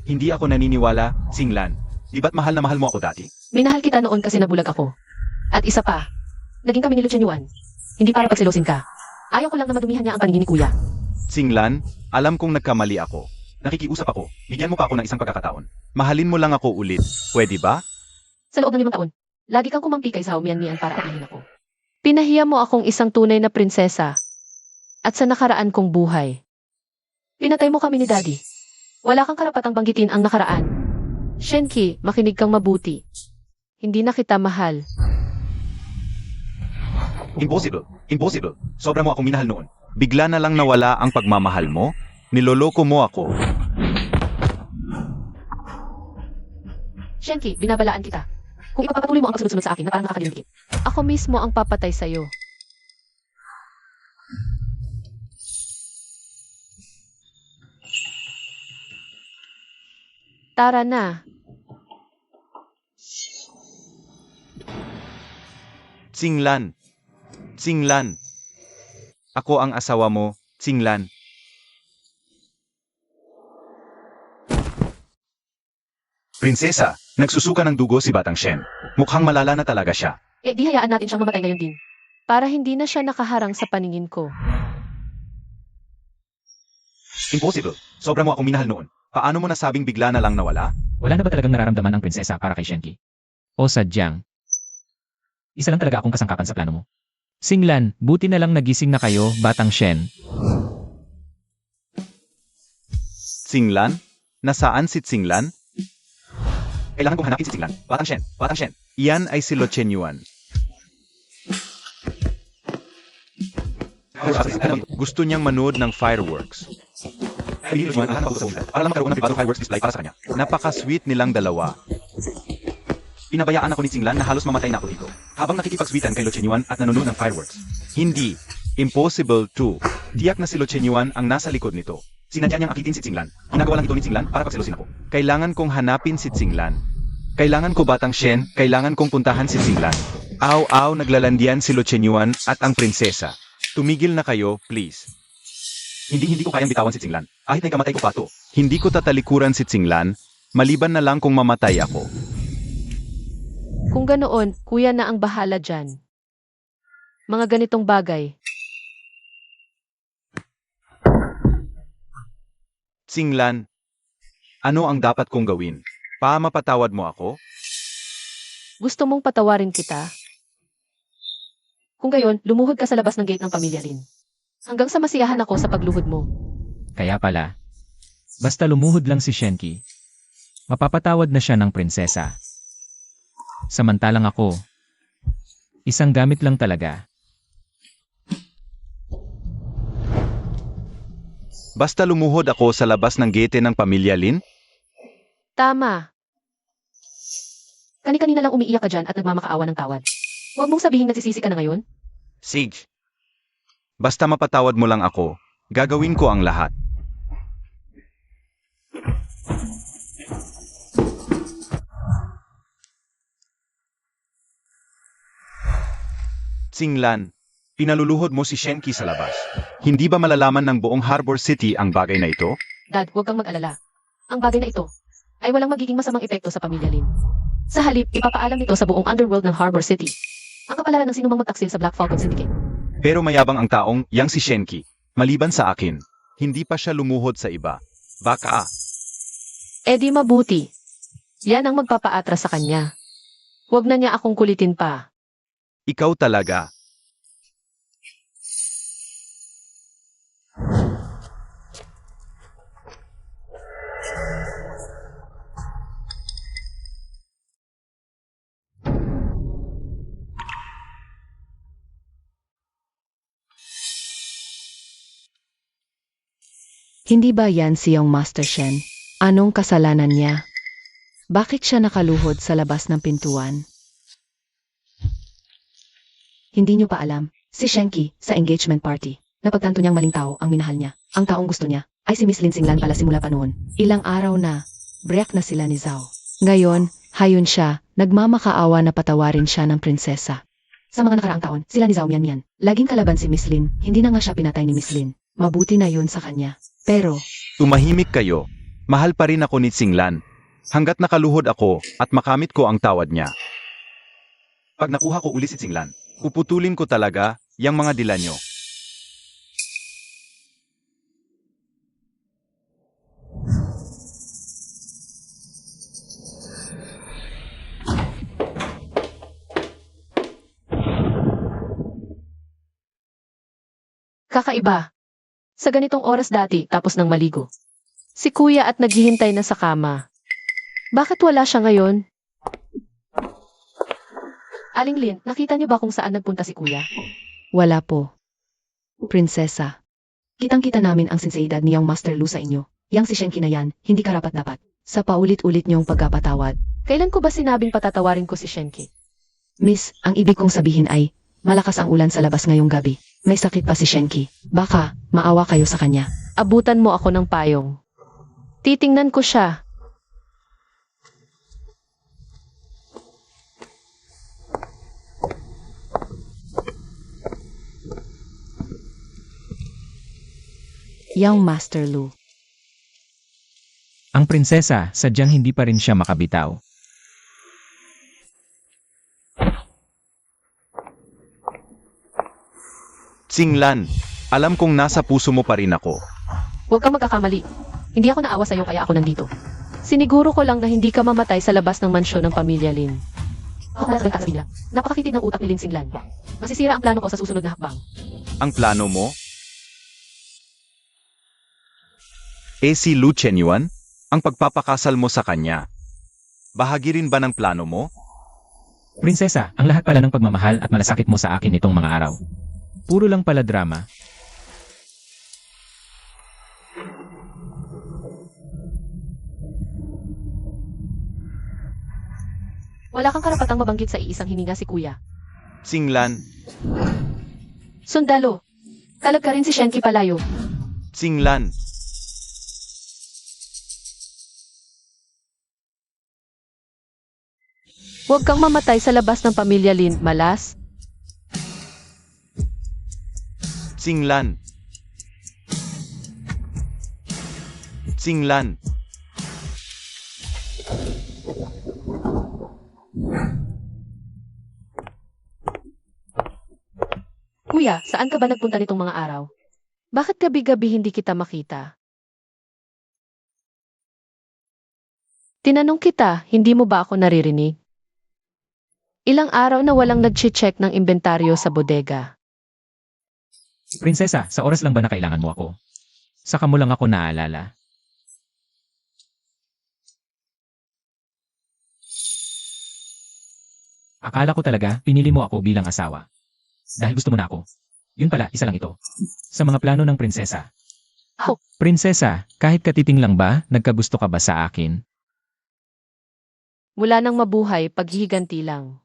Hindi ako naniniwala, Tsinglan. Di ba't mahal na mahal mo ako dati? Minahal kita noon kasi nabulag ako. At isa pa, naging kami ni Lucien Yuan. Hindi para pagselosin ka. Ayaw ko lang na madumihan niya ang paningin ni Kuya. Tsinglan, alam kong nagkamali ako. Nakikiusap ako, bigyan mo pa ako ng isang pagkakataon. Mahalin mo lang ako ulit, pwede ba? Sa loob ng 5 taon, lagi kang kumampi kay Zhao Mianmian para apihin ako. Pinahiya mo akong isang tunay na prinsesa. At sa nakaraan kong buhay. Pinatay mo kami ni Daddy. Wala kang karapatang banggitin ang nakaraan. Shenki, makinig kang mabuti. Hindi na kita mahal. Impossible. Sobra mo akong minahal noon. Bigla na lang nawala ang pagmamahal mo? Niloloko mo ako. Shenki, binabalaan kita. Kung ipagpapatuloy mo ang pagsunod-sunod sa akin na parang nakakalimutin. Ako mismo ang papatay sa'yo. Tara na. Tsinglan. Ako ang asawa mo, Tsinglan. Prinsesa, nagsusuka ng dugo si Batang Shen. Mukhang malala na talaga siya. Di hayaan natin siyang mamatay ngayon din. Para hindi na siya nakaharang sa paningin ko. Impossible. Sobra mo akong minahal noon. Paano mo nasabing bigla na lang nawala? Wala na ba talagang nararamdaman ang prinsesa para kay Shenki? O sadyang, isa lang talaga akong kasangkapan sa plano mo. Tsinglan, buti na lang nagising na kayo, Batang Shen. Tsinglan? Nasaan si Tsinglan? Kailangan kong hanapin si Tsinglan. Batang Shen. Iyan ay si Lucien Yuan. Gusto niyang manood ng fireworks. Para lang magkaroon ng pribadong fireworks display para sa kanya. Napaka-sweet nilang dalawa. Pinabayaan ako ni Tsinglan na halos mamatay na ako dito. Habang nakikipag-sweetan kay Lucien Yuan at nanonood ng fireworks. Hindi. Impossible to. Tiyak na si Lucien Yuan ang nasa likod nito. Sinadya niyang akitin si Tsinglan. Ginagawa lang ito ni Tsinglan para pagselosin ako. Kailangan kong hanapin si Tsinglan. Kailangan ko Batang Shen, kailangan kong puntahan si Tsinglan. Aw, naglalandian si Lucien Yuan at ang prinsesa. Tumigil na kayo, please. Hindi ko kayang bitawan si Tsinglan. Kahit na ikamatay ko pa to. Hindi ko tatalikuran si Tsinglan, maliban na lang kung mamatay ako. Kung ganoon, Kuya na ang bahala dyan. Mga ganitong bagay. Tsinglan, ano ang dapat kong gawin? Mapatawad mo ako? Gusto mong patawarin kita? Kung gayon, lumuhod ka sa labas ng gate ng pamilya Lin. Hanggang sa masiyahan ako sa pagluhod mo. Kaya pala, basta lumuhod lang si Shenki, mapapatawad na siya ng prinsesa. Samantalang ako, isang gamit lang talaga. Basta lumuhod ako sa labas ng gate ng pamilya Lin? Tama. Kani-kanina lang umiiyak ka dyan at nagmamakaawa ng tawad. Huwag mong sabihin nagsisisi ka na ngayon. Sige. Basta mapatawad mo lang ako, gagawin ko ang lahat. Tsinglan, pinaluluhod mo si Shenki sa labas. Hindi ba malalaman ng buong Harbor City ang bagay na ito? Dad, huwag kang mag-alala. Ang bagay na ito ay walang magiging masamang epekto sa pamilya Lin. Sa halip, ipapaalam nito sa buong underworld ng Harbor City. Ang kapalaran ng sinumang magtaksil sa Black Falcon Syndicate. Pero mayabang ang taong, yang si Shenki. Maliban sa akin, hindi pa siya lumuhod sa iba. Baka Di mabuti. Yan ang magpapaatras sa kanya. Huwag na niya akong kulitin pa. ikaw talaga. Hindi ba yan siyang Master Shen? Anong kasalanan niya? Bakit siya nakaluhod sa labas ng pintuan? Hindi niyo pa alam, si Shenki, sa engagement party, napagtanto niyang maling tao ang minahal niya. Ang taong gusto niya, ay si Miss Lin Singlan pala simula pa noon. Ilang araw na, break na sila ni Zhao. Ngayon, hayon siya, nagmamakaawa na patawarin siya ng prinsesa. Sa mga nakaraang taon, sila ni Zhao Mian. Laging kalaban si Miss Lin, hindi na nga siya pinatay ni Miss Lin. Mabuti na yun sa kanya. Pero, Tumahimik kayo. Mahal pa rin ako ni Singlan. Hanggat nakaluhod ako at makamit ko ang tawad niya. Pag nakuha ko uli si Singlan, puputulin ko talaga yang mga dila nyo. Kakaiba. Sa ganitong oras dati, tapos ng maligo. Si kuya at naghihintay na sa kama. Bakit wala siya ngayon? Aling Lin, nakita niyo ba kung saan nagpunta si kuya? wala po. Prinsesa. Kitang-kita namin ang sinseidad niyang Master Lu sa inyo. Yang si Shenki na yan, hindi karapat-dapat. Sa paulit-ulit niyong pagkapatawad. Kailan ko ba sinabing patatawarin ko si Shenki? Miss, ang ibig kong sabihin ay, malakas ang ulan sa labas ngayong gabi. May sakit pa si Shenki. Baka, maawa kayo sa kanya. Abutan mo ako ng payong. Titingnan ko siya. Yang Master Lu. Ang prinsesa, sadyang hindi pa rin siya makabitaw. Singlan, alam kong nasa puso mo pa rin ako. Huwag kang magkakamali. Hindi ako naawa sa'yo kaya ako nandito. Siniguro ko lang na hindi ka mamatay sa labas ng mansyon ng pamilya Lin. Ako pala sa bigla. Napakakitid ng utak ni Lin Singlan. Masisira ang plano ko sa susunod na hakbang. Ang plano mo? Si Lu Chenyuan? Ang pagpapakasal mo sa kanya. Bahagi rin ba ng plano mo? Prinsesa, ang lahat pala ng pagmamahal at malasakit mo sa akin itong mga araw. Puro lang pala drama. Wala kang karapatang mabanggit sa iisang hininga si kuya. Singlan, Sundalo. Kalag ka rin si Shenki palayo. Singlan. Huwag kang mamatay sa labas ng pamilya Lin, malas. Singlan. Singlan. Kuya, saan ka ba nagpunta nitong mga araw? Bakit gabi-gabi hindi kita makita? Tinanong kita, hindi mo ba ako naririnig? Ilang araw na walang nag-check ng inventaryo sa bodega. Prinsesa, sa oras lang ba na kailangan mo ako? Saka mo lang ako naalala. Akala ko talaga, pinili mo ako bilang asawa. Dahil gusto mo na ako. Yun pala, isa lang ito. Sa mga plano ng prinsesa. Oh. Prinsesa, kahit katiting lang ba, nagkagusto ka ba sa akin? Mula nang mabuhay, paghihiganti lang.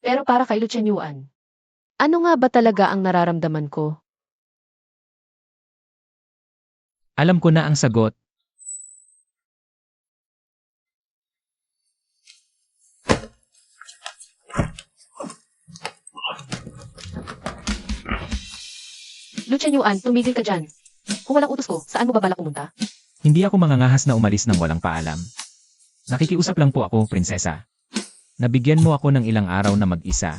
Pero para kay Lu Chenyuan, ano nga ba talaga ang nararamdaman ko? Alam ko na ang sagot. Lu Chenyuan, tumigil ka dyan. Kung walang utos ko, saan mo ba balak pumunta? Hindi ako mangangahas na umalis ng walang paalam. Nakikiusap lang po ako, prinsesa. Nabigyan mo ako ng ilang araw na mag-isa.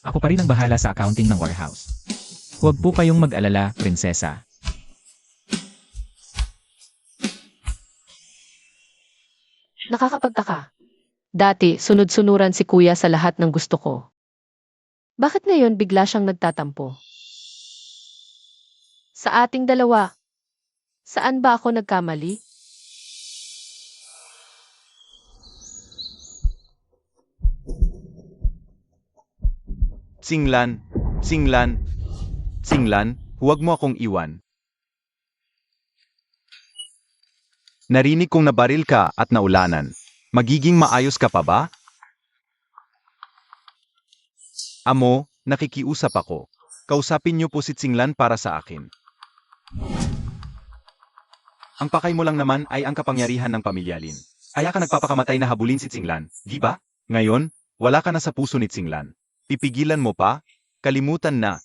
Ako pa rin ang bahala sa accounting ng warehouse. Huwag po kayong mag-alala, prinsesa. Nakakapagtaka. Dati, sunod-sunuran si kuya sa lahat ng gusto ko. Bakit ngayon bigla siyang nagtatampo? Sa ating dalawa, saan ba ako nagkamali? Singlan, Singlan. Singlan, huwag mo akong iwan. Narinig kong nabaril ka at naulanan. Magiging maayos ka pa ba? Amo, nakikiusap ako. Kausapin niyo po si Singlan para sa akin. Ang pakay mo lang naman ay ang kapangyarihan ng pamilya Lin. Kaya ka nagpapakamatay na habulin si Singlan, di ba? Ngayon, wala ka na sa puso ni Singlan. Pipigilan mo pa? Kalimutan na.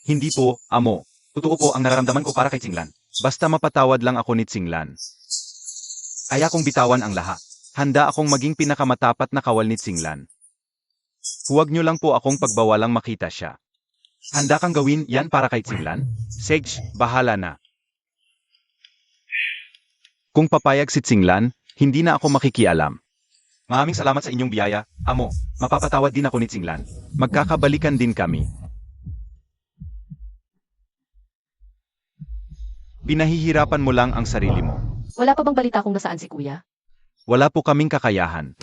Hindi po, amo. Totoo po ang nararamdaman ko para kay Singlan. Basta mapatawad lang ako ni Singlan. Kaya kong bitawan ang lahat. Handa akong maging pinakamatapat na kawal ni Singlan. Huwag niyo lang po akong pagbawalang makita siya. Handa kang gawin yan para kay Singlan? Sage, bahala na. Kung papayag si Singlan, hindi na ako makikialam. Maraming salamat sa inyong biyaya, amo. Mapapatawad din ako ni Singlan. Magkakabalikan din kami. Pinahihirapan mo lang ang sarili mo. Wala pa bang balita kung nasaan si kuya? Wala po kaming kakayahan.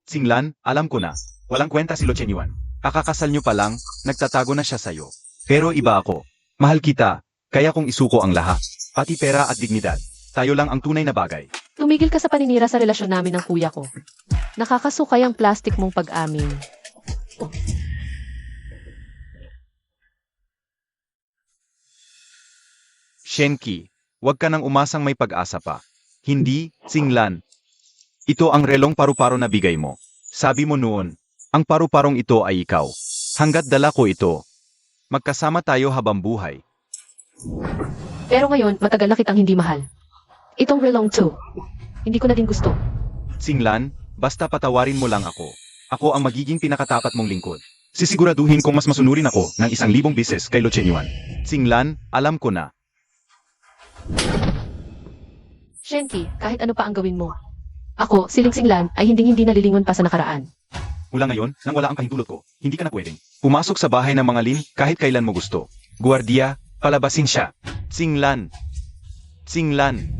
Singlan, alam ko na. Walang kwenta si Lo Chenyuan. Kakakasal niyo pa lang, nagtatago na siya sa'yo. Pero iba ako. Mahal kita, kaya kong isuko ang lahat. Pati pera at dignidad. Tayo lang ang tunay na bagay. Tumigil ka sa paninira sa relasyon namin ng kuya ko. Nakakasukay ang plastic mong pag-amin. Shenki, huwag ka nang umasang may pag-asa pa. Hindi, Singlan. Ito ang relong paru-paro na bigay mo. Sabi mo noon, ang paru-parong ito ay ikaw. Hanggat dala ko ito, magkasama tayo habang buhay. Pero ngayon, matagal na kitang hindi mahal. Itong relong to. Hindi ko na din gusto. Singlan, basta patawarin mo lang ako. Ako ang magiging pinakatapat mong lingkod. Sisiguraduhin kong mas masunurin ako ng 1,000 beses kay Lo Chenyuan. Singlan, alam ko na. Shenki, kahit ano pa ang gawin mo. Ako, si Ling Singlan, ay hinding-hindi nalilingon pa sa nakaraan. Mula ngayon, nang wala ang kahintulot ko, hindi ka na pwedeng pumasok sa bahay ng mga Lin kahit kailan mo gusto. Guardia, palabasin siya. Singlan. Singlan.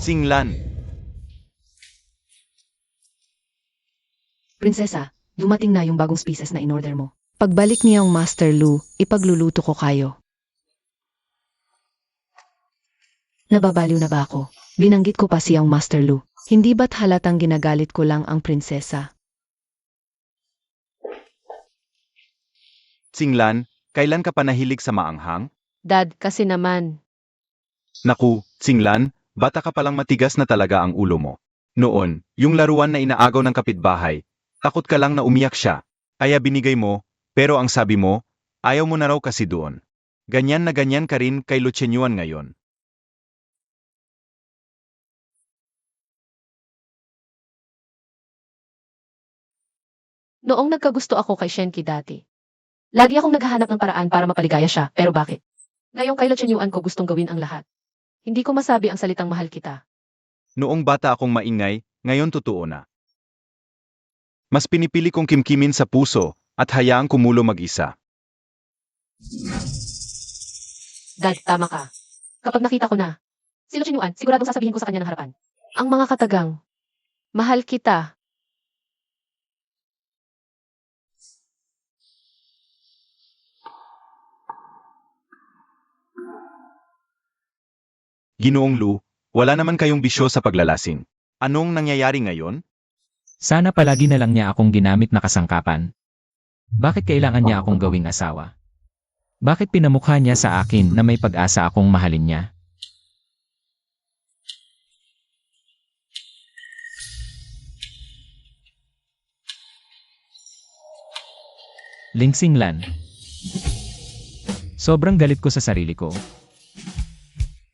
Singlan. Prinsesa, dumating na yung bagong species na in-order mo. Pagbalik niyang Master Lu, ipagluluto ko kayo. Nababaliw na ba ako? Binanggit ko pa siyang Master Lu. Hindi ba't halatang ginagalit ko lang ang prinsesa? Singlan, kailan ka pa nahilig sa maanghang? Dad, kasi naman. Naku, Singlan, bata ka palang matigas na talaga ang ulo mo. Noon, yung laruan na inaagaw ng kapitbahay, takot ka lang na umiyak siya. Kaya binigay mo, pero ang sabi mo, ayaw mo na raw kasi doon. Ganyan na ganyan ka rin kay Lo Chenyuan ngayon. Noong nagkagusto ako kay Shenki dati. Lagi akong naghahanap ng paraan para mapaligaya siya, pero bakit? Ngayong kay Lo Chenyuan ko gustong gawin ang lahat. Hindi ko masabi ang salitang mahal kita. Noong bata akong maingay, ngayon totoo na. Mas pinipili kong kimkimin sa puso at hayaang kumulo mag-isa. Dad, tama ka. Kapag nakita ko na, si Lo Chenyuan, siguradong sasabihin ko sa kanya ng harapan. Ang mga katagang, mahal kita. Ginoong Lu, wala naman kayong bisyo sa paglalasing. Anong nangyayari ngayon? Sana palagi na lang niya akong ginamit na kasangkapan. Bakit kailangan niya akong gawing asawa? Bakit pinamukha niya sa akin na may pag-asa akong mahalin niya? Ling Singlan. Sobrang galit ko sa sarili ko.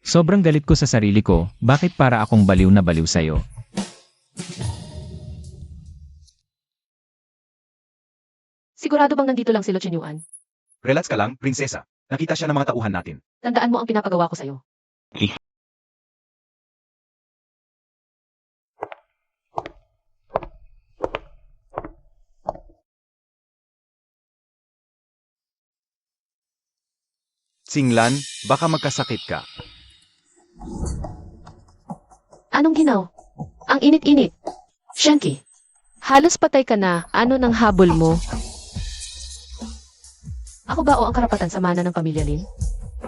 Sobrang galit ko sa sarili ko, bakit para akong baliw na baliw sa'yo? Sigurado bang nandito lang si Lo Chenyuan? Relax ka lang, prinsesa. Nakita siya ng mga tauhan natin. Tandaan mo ang pinapagawa ko sa'yo. Singlan, baka magkasakit ka. Anong ginaw? Ang init-init. Shenki, Halos patay ka na. Ano nang habol mo? Ako ba o ang karapatan sa mana ng pamilya Lin?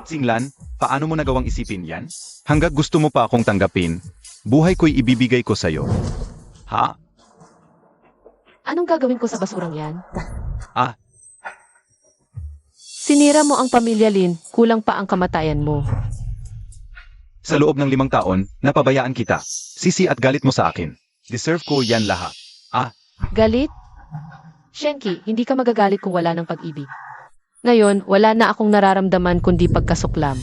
Singlan, paano mo nagawang isipin yan? Hanggat gusto mo pa akong tanggapin, buhay ko'y ibibigay ko sa'yo. Ha? Anong gagawin ko sa basurang yan? Ah. Sinira mo ang pamilya Lin, kulang pa ang kamatayan mo. Sa loob ng 5 taon, napabayaan kita. Sisi at galit mo sa akin. Deserve ko yan lahat. Galit? Shenki, hindi ka magagalit kung wala ng pag-ibig. Ngayon, wala na akong nararamdaman kundi pagkasuklam.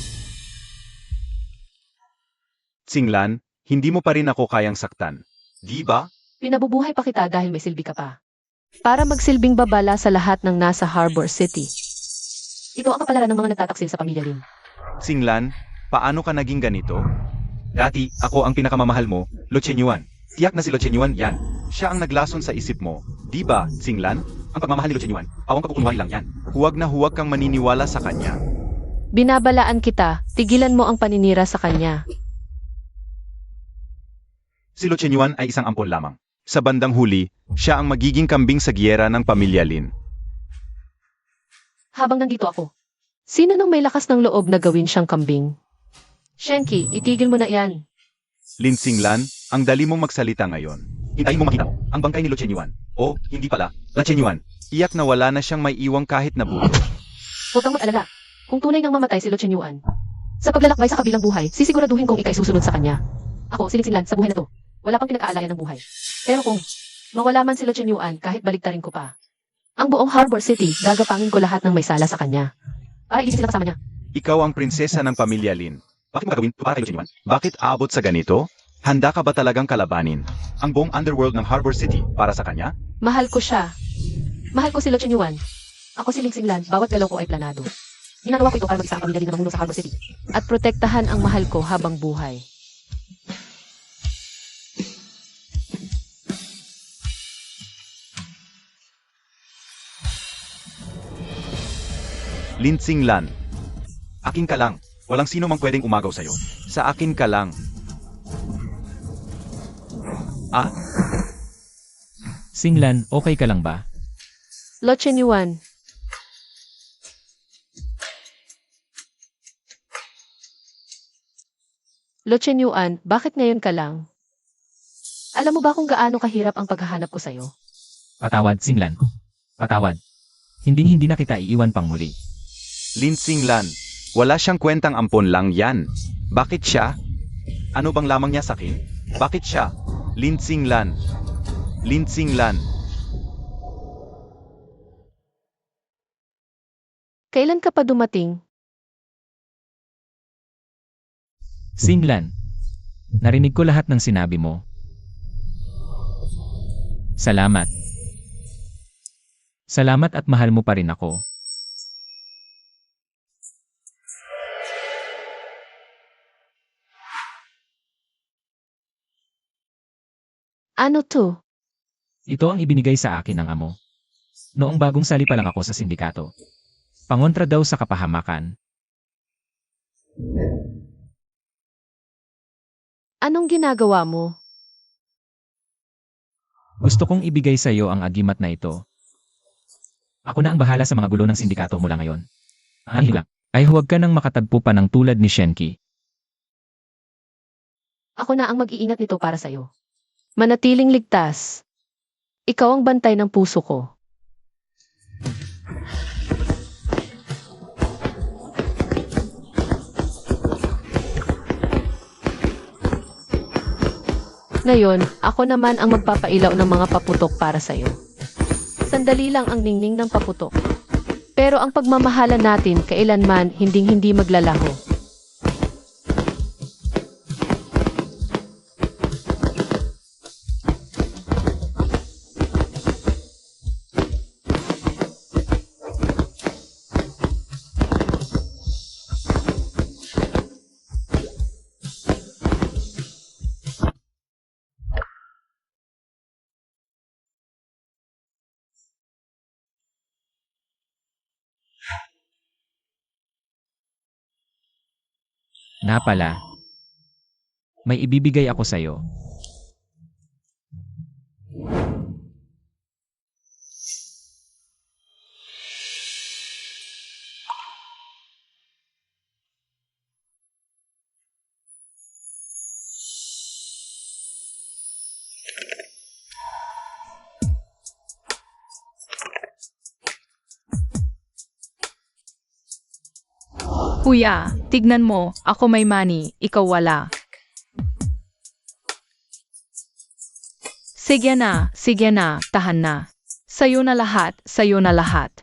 Singlan, hindi mo pa rin ako kayang saktan. Di ba? Pinabubuhay pa kita dahil may silbi ka pa. Para magsilbing babala sa lahat ng nasa Harbor City. Ito ang kapalaran ng mga nagtataksil sa pamilya Lin. Singlan, paano ka naging ganito? Dati, ako ang pinakamamahal mo, Lo Chenyuan. Tiyak na si Lo Chenyuan yan. Siya ang naglason sa isip mo. Di ba, Singlan? Ang pagmamahal ni Lo Chenyuan, awang kakukunwahi lang yan. Huwag na huwag kang maniniwala sa kanya. Binabalaan kita, tigilan mo ang paninira sa kanya. Si Lo Chenyuan ay isang ampon lamang. Sa bandang huli, siya ang magiging kambing sa giyera ng pamilya Lin. Habang nandito ako, sino nang may lakas ng loob na gawin siyang kambing? Shenki, itigil mo na yan. Lin Singlan, ang dali mong magsalita ngayon. Hintayin mo makita mo, ang bangkay ni Lo Chenyuan. O, hindi pala, La Chenyuan. Iyak na wala na siyang may iwang kahit na buhay. Huwag kang mag-alala. Kung tunay ngang mamatay si Lo Chenyuan, sa paglalakbay sa kabilang buhay, sisiguraduhin kong ikay susunod sa kanya. Ako, Siling-Singlan, sa buhay na to, wala pang pinag-aalayan ng buhay. Pero kung mawala man si Lo Chenyuan, kahit baliktarin ko pa, ang buong Harbor City, gagapangin ko lahat ng may sala sa kanya. Para iligin sila kasama niya. Ikaw ang prinsesa ng pamilya Lin. Bakit mo gagawin para kay Lo Chenyuan? Bakit aabot sa ganito? Handa ka ba talagang kalabanin ang buong underworld ng Harbor City para sa kanya? Mahal ko siya. Mahal ko si Lo Chenyuan. Ako si Siling-Singlan, bawat galaw ko ay planado. Ginagawa ko ito para mag-isa ang pamilya Lin na mamuno sa Harbor City. At protektahan ang mahal ko habang buhay. Lin Singlan. Akin ka lang. Walang sino mang pwedeng umagaw sa'yo. Sa akin ka lang. Ah, Singlan, okay ka lang ba? Lo Chenyuan. Lo Chenyuan, bakit ngayon ka lang? Alam mo ba kung gaano kahirap ang paghahanap ko sa'yo? Patawad, Singlan. Patawad. Hindi na kita iiwan pang muli. Lin Singlan. Wala siyang kwentang ampon lang yan. Bakit siya? Ano bang lamang niya sa akin? Bakit siya? Lin Singlan. Lin Singlan. Kailan ka pa dumating? Singlan. Narinig ko lahat ng sinabi mo. Salamat. Salamat at mahal mo pa rin ako. Ano to? Ito ang ibinigay sa akin ng amo. Noong bagong sali pa lang ako sa sindikato. Pangontra daw sa kapahamakan. Anong ginagawa mo? Gusto kong ibigay sa iyo ang agimat na ito. Ako na ang bahala sa mga gulo ng sindikato mula ngayon. Ang hilak ay huwag ka nang makatagpo pa ng tulad ni Shenki. Ako na ang mag-iingat nito para sa'yo. Manatiling ligtas. Ikaw ang bantay ng puso ko. Ngayon, ako naman ang magpapailaw ng mga paputok para sa'yo. Sandali lang ang ningning ng paputok. Pero ang pagmamahalan natin kailanman hinding-hindi maglalaho. Na pala. May ibibigay ako sa iyo. Kuya, tignan mo, ako may money, ikaw wala. Sige na, tahan na. Sa'yo na lahat, sa'yo na lahat.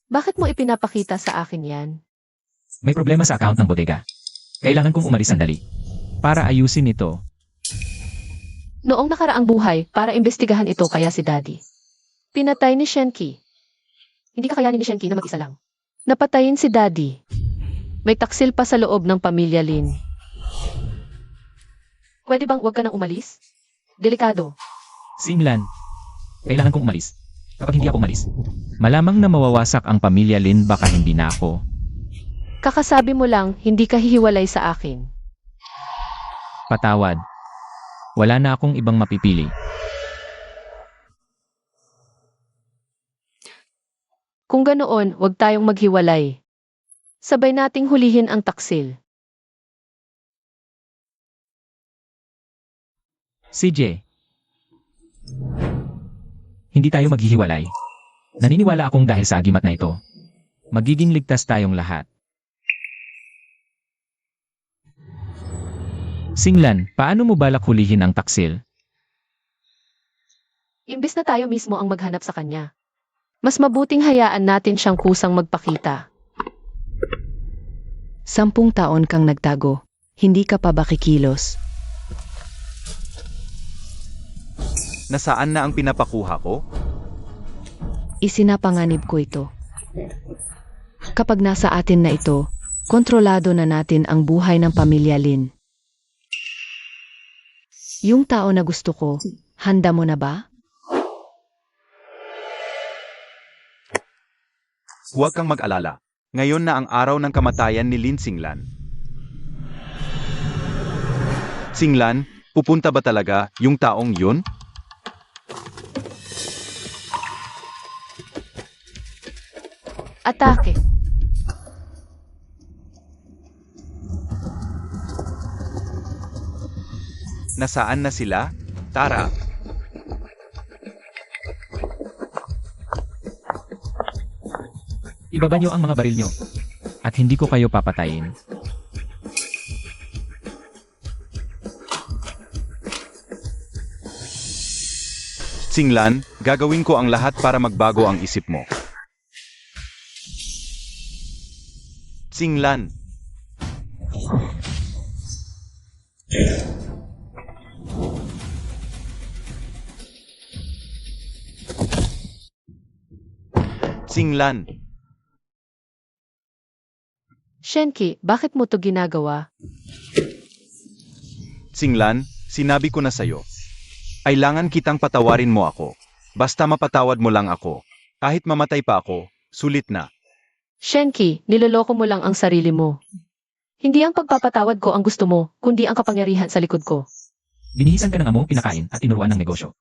Bakit mo ipinapakita sa akin yan? May problema sa account ng bodega. Kailangan kong umalis sandali. Para ayusin ito. Noong nakaraang buhay, para imbestigahan ito kaya si Daddy. Pinatay ni Shenki. Hindi kakayanin ni Shenki na mag-isa lang. Napatayin si Daddy. May taksil pa sa loob ng pamilya Lin. Pwede bang huwag ka nang umalis? Delikado. Singlan. Kailangan kong umalis. Kapag hindi ako umalis, malamang na mawawasak ang pamilya Lin, baka hindi na ako. Kakasabi mo lang, hindi ka hihiwalay sa akin. Patawad. Wala na akong ibang mapipili. Kung ganoon, huwag tayong maghiwalay. Sabay nating hulihin ang taksil. CJ. Hindi tayo maghihiwalay. Naniniwala akong dahil sa agimat na ito, magiging ligtas tayong lahat. Singlan, paano mo balak hulihin ang taksil? Imbis na tayo mismo ang maghanap sa kanya. Mas mabuting hayaan natin siyang kusang magpakita. 10 taon kang nagtago. Hindi ka pa ba kikilos? Nasaan na ang pinapakuha ko? Isinapanganib ko ito. Kapag nasa atin na ito, kontrolado na natin ang buhay ng pamilya Lin. Yung tao na gusto ko, handa mo na ba? Huwag kang mag-alala. Ngayon na ang araw ng kamatayan ni Lin Singlan. Singlan, pupunta ba talaga yung taong yun? Atake. Nasaan na sila? Tara. Ibaba niyo ang mga baril niyo. At hindi ko kayo papatayin. Singlan, gagawin ko ang lahat para magbago ang isip mo. Singlan. Singlan. Shenki, bakit mo to ginagawa? Singlan, sinabi ko na sa'yo. Kailangan kitang patawarin mo ako. Basta mapatawad mo lang ako. Kahit mamatay pa ako, sulit na. Shenki, niloloko mo lang ang sarili mo. Hindi ang pagpapatawad ko ang gusto mo, kundi ang kapangyarihan sa likod ko. Binihisan ka ng amo, pinakain, at tinuruan ng negosyo.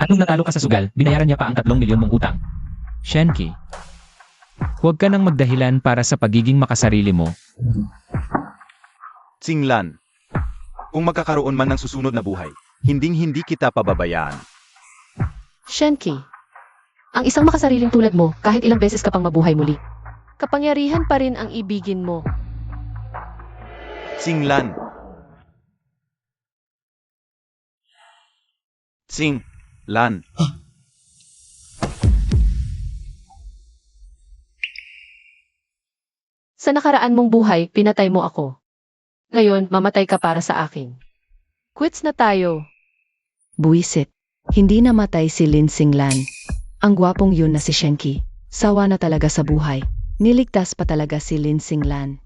At nung natalo ka sa sugal, binayaran niya pa ang 3 milyon mong utang. Shenki, huwag ka nang magdahilan para sa pagiging makasarili mo. Singlan. Kung magkakaroon man ng susunod na buhay, hinding-hindi kita pababayaan. Shenki, ang isang makasariling tulad mo, kahit ilang beses ka pang mabuhay muli. Kapangyarihan pa rin ang ibigin mo. Singlan. Singlan. Sa nakaraan mong buhay, pinatay mo ako. Ngayon, mamatay ka para sa akin. Quits na tayo. Buwisit. Hindi namatay si Lin Singlan. Ang gwapong yun na si Shenki. Sawa na talaga sa buhay. Niligtas pa talaga si Lin Singlan.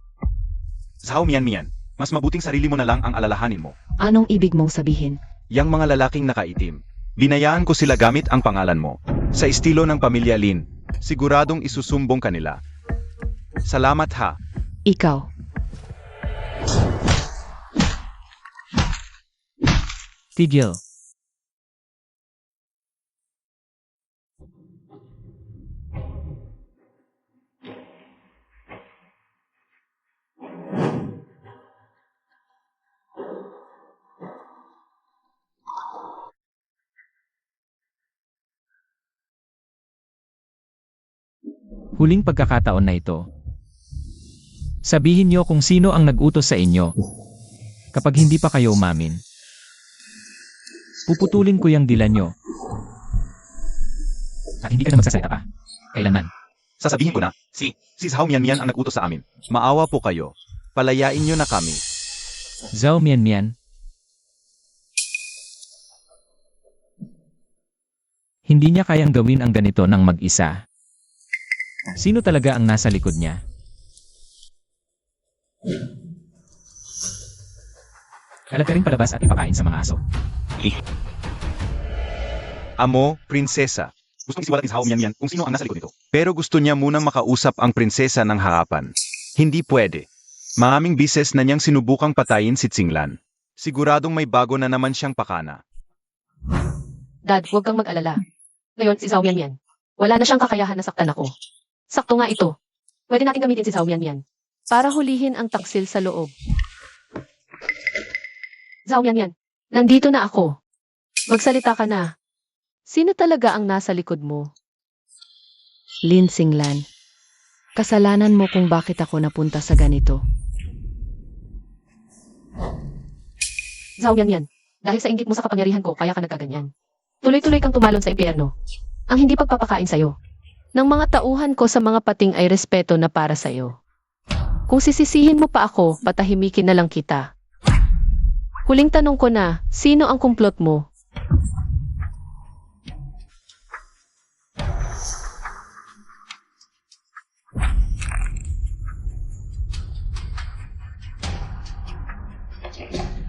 Zhao Mian, mas mabuting sarili mo na lang ang alalahanin mo. Anong ibig mong sabihin? Yang mga lalaking nakaitim. Binayaan ko sila gamit ang pangalan mo. Sa estilo ng pamilya Lin, siguradong isusumbong kanila. Salamat ha. Ikaw. Tigil. Huling pagkakataon na ito. Sabihin niyo kung sino ang nag-utos sa inyo. Kapag hindi pa kayo umamin, puputulin ko yung dila niyo. At hindi ka na magsasalita pa. Kailanman. Sasabihin ko na, si Zhao Mian ang nag-utos sa amin. Maawa po kayo. Palayain niyo na kami. Zhao Mian. Hindi niya kayang gawin ang ganito ng mag-isa. Sino talaga ang nasa likod niya? Kalat ka rin palabas at ipakain sa mga aso. Amo, prinsesa. Gustong isiwalat ni Zhao Mian kung sino ang nasa likod nito. Pero gusto niya munang makausap ang prinsesa ng harapan. Hindi pwede. Maraming bises na niyang sinubukang patayin si Tsinglan. Siguradong may bago na naman siyang pakana. Dad, huwag kang mag-alala. Ngayon, si Zhao Mian. Wala na siyang kakayahan na saktan ako. Sakto nga ito. Pwede natin gamitin si Zhao Mian para hulihin ang taksil sa loob. Zhao Mian, nandito na ako. Magsalita ka na. Sino talaga ang nasa likod mo? Lin Singlan. Kasalanan mo kung bakit ako napunta sa ganito. Zhao Mian, dahil sa inggit mo sa kapangyarihan ko, kaya ka nagkaganyan. Tuloy-tuloy kang tumalon sa impyerno. Ang hindi pagpapakain sa'yo. Ng mga tauhan ko sa mga pating ay respeto na para sa'yo. Kung sisisihin mo pa ako, patahimikin na lang kita. Huling tanong ko na, sino ang kumplot mo?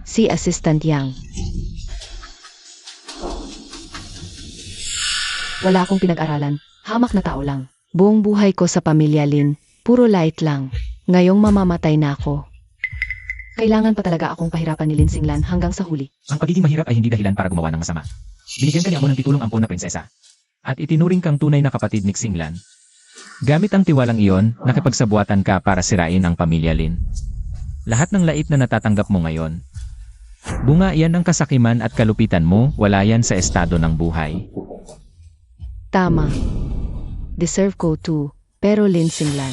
Si Assistant Yang. Wala akong pinag-aralan. Hamak na tao lang. Buong buhay ko sa pamilya Lin, puro light lang. Ngayong mamamatay na ako. Kailangan pa talaga akong pahirapan ni Lin Singlan hanggang sa huli. Ang pagiging mahirap ay hindi dahilan para gumawa ng masama. Binigyan ka niya mo ng titulong ampon na prinsesa. At itinuring kang tunay na kapatid ni Xinglan. Gamit ang tiwalang iyon, nakipagsabuatan ka para sirain ang pamilya Lin. Lahat ng lait na natatanggap mo ngayon. Bunga yan ng kasakiman at kalupitan mo, wala yan sa estado ng buhay. Tama. Deserve ko too, pero Lin Singlan.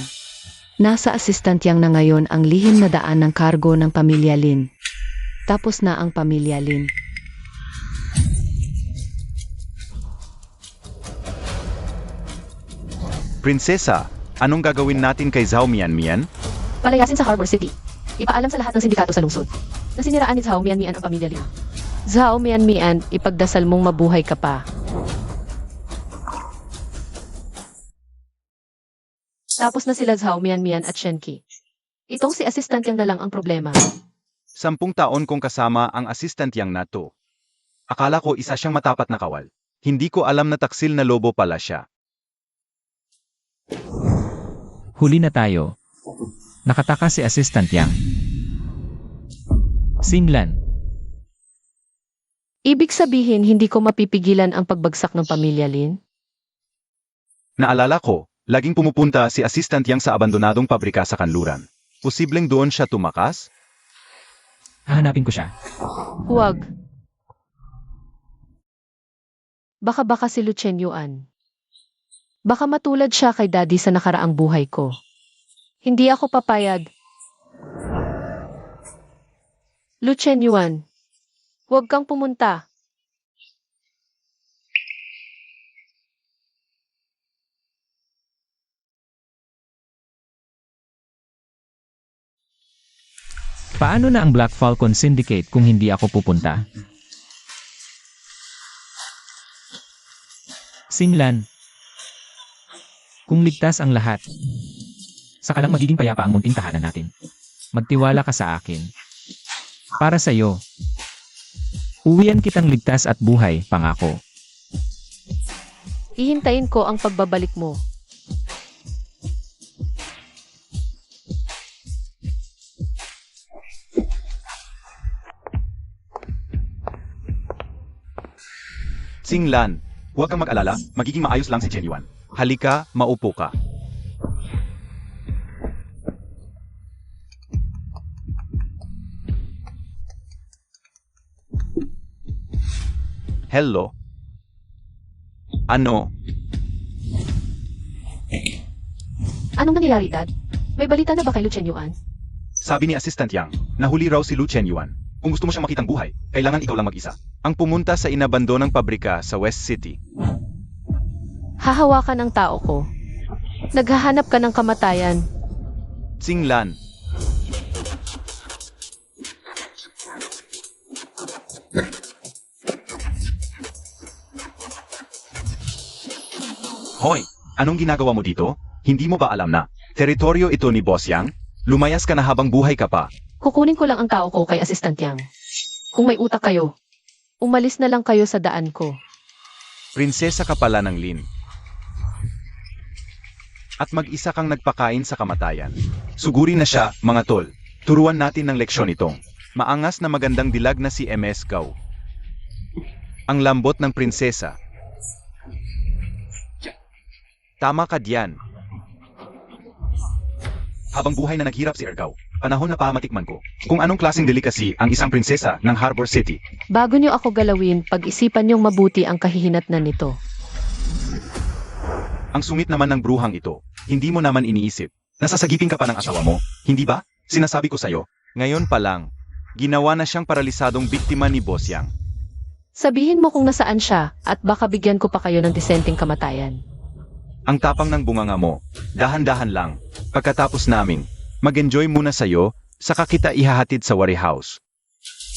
Nasa assistant Yang na ngayon ang lihim na daan ng kargo ng pamilya Lin. Tapos na ang pamilya Lin. Prinsesa, anong gagawin natin kay Zhao Mian? Palayasin sa Harbor City. Ipaalam sa lahat ng sindikato sa lungsod na siniraan ni Zhao Mian ang pamilya Lin. Zhao Mian, ipagdasal mong mabuhay ka pa. Tapos na sila Zhao Mian at Shenki. Itong si Assistant Yang na lang ang problema. 10 taon kong kasama ang assistant Yang na to. Akala ko isa siyang matapat na kawal. Hindi ko alam na taksil na lobo pala siya. Huli na tayo. Nakataka si Assistant Yang. Xinglan. Ibig sabihin hindi ko mapipigilan ang pagbagsak ng pamilya Lin? Naalala ko, laging pumupunta si assistant Yang sa abandonadong pabrika sa kanluran. Posibleng doon siya tumakas? Hahanapin ko siya. Huwag. Baka si Lu Chenyuan. Baka matulad siya kay Daddy sa nakaraang buhay ko. Hindi ako papayag. Lu Chenyuan, huwag kang pumunta. Paano na ang Black Falcon Syndicate kung hindi ako pupunta? Singlan. Kung ligtas ang lahat, saka lang magiging payapa ang munting tahanan natin. Magtiwala ka sa akin. Para sa'yo. Uwian kitang ligtas at buhay, pangako. Hihintayin ko ang pagbabalik mo. Singlan, huwag kang mag-alala, magiging maayos lang si Genuine. Halika, maupo ka. Hello? Ano? Anong nangyayari, Dad? May balita na ba kay Lucien Yuan? Sabi ni Assistant Yang, nahuli raw si Lu Chenyuan. Kung gusto mo siyang makitang buhay, kailangan ikaw lang mag-isa. Ang pumunta sa inabandonang pabrika sa West City. Hahawakan ng tao ko. Naghahanap ka ng kamatayan. Singlan. Hoy, anong ginagawa mo dito? Hindi mo ba alam na teritoryo ito ni Boss Yang? Lumayas ka na habang buhay ka pa. Kukunin ko lang ang tao ko kay Assistant Yang. Kung may utak kayo, umalis na lang kayo sa daan ko. Prinsesa ka pala ng Lin. At mag-isa kang nagpakain sa kamatayan. Sugurin na siya, mga tol. Turuan natin ng leksyon itong maangas na magandang dilag na si MS Gao. Ang lambot ng prinsesa. Tama ka diyan. Habang buhay na naghirap si Ergao, panahon na para matikman ko kung anong klaseng delicacy ang isang prinsesa ng Harbor City. Bago niyo ako galawin, pag-isipan niyong mabuti ang kahihinatnan nito. Ang sungit naman ng bruhang ito, hindi mo naman iniisip. Nasasagipin ka pa ng asawa mo, hindi ba? Sinasabi ko sa'yo, ngayon pa lang, ginawa na siyang paralisadong biktima ni Boss Yang. Sabihin mo kung nasaan siya at baka bigyan ko pa kayo ng disenteng kamatayan. Ang tapang ng bunganga mo, dahan-dahan lang. Pagkatapos naming, mag-enjoy muna sa'yo, saka kita ihahatid sa warehouse.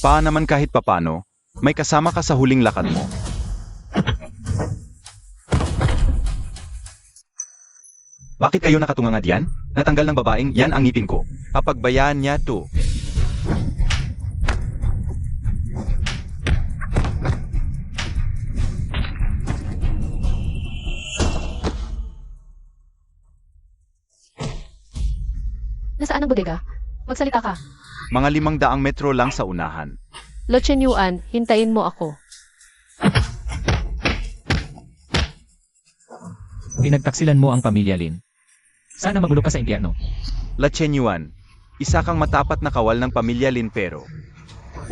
Naman kahit papano, may kasama ka sa huling lakad mo. Bakit kayo nakatunganga diyan? Natanggal ng babaeng yan ang ngipin ko. Papagbayaan niya to. Nasaan ang bodega? Magsalita ka. Mga 500 metro lang sa unahan. Lucien Yuan, hintayin mo ako. Pinagtaksilan mo ang pamilya Lin. Sana magulo ka sa impyerno. La Chenyuan, isa kang matapat na kawal ng pamilya Lin pero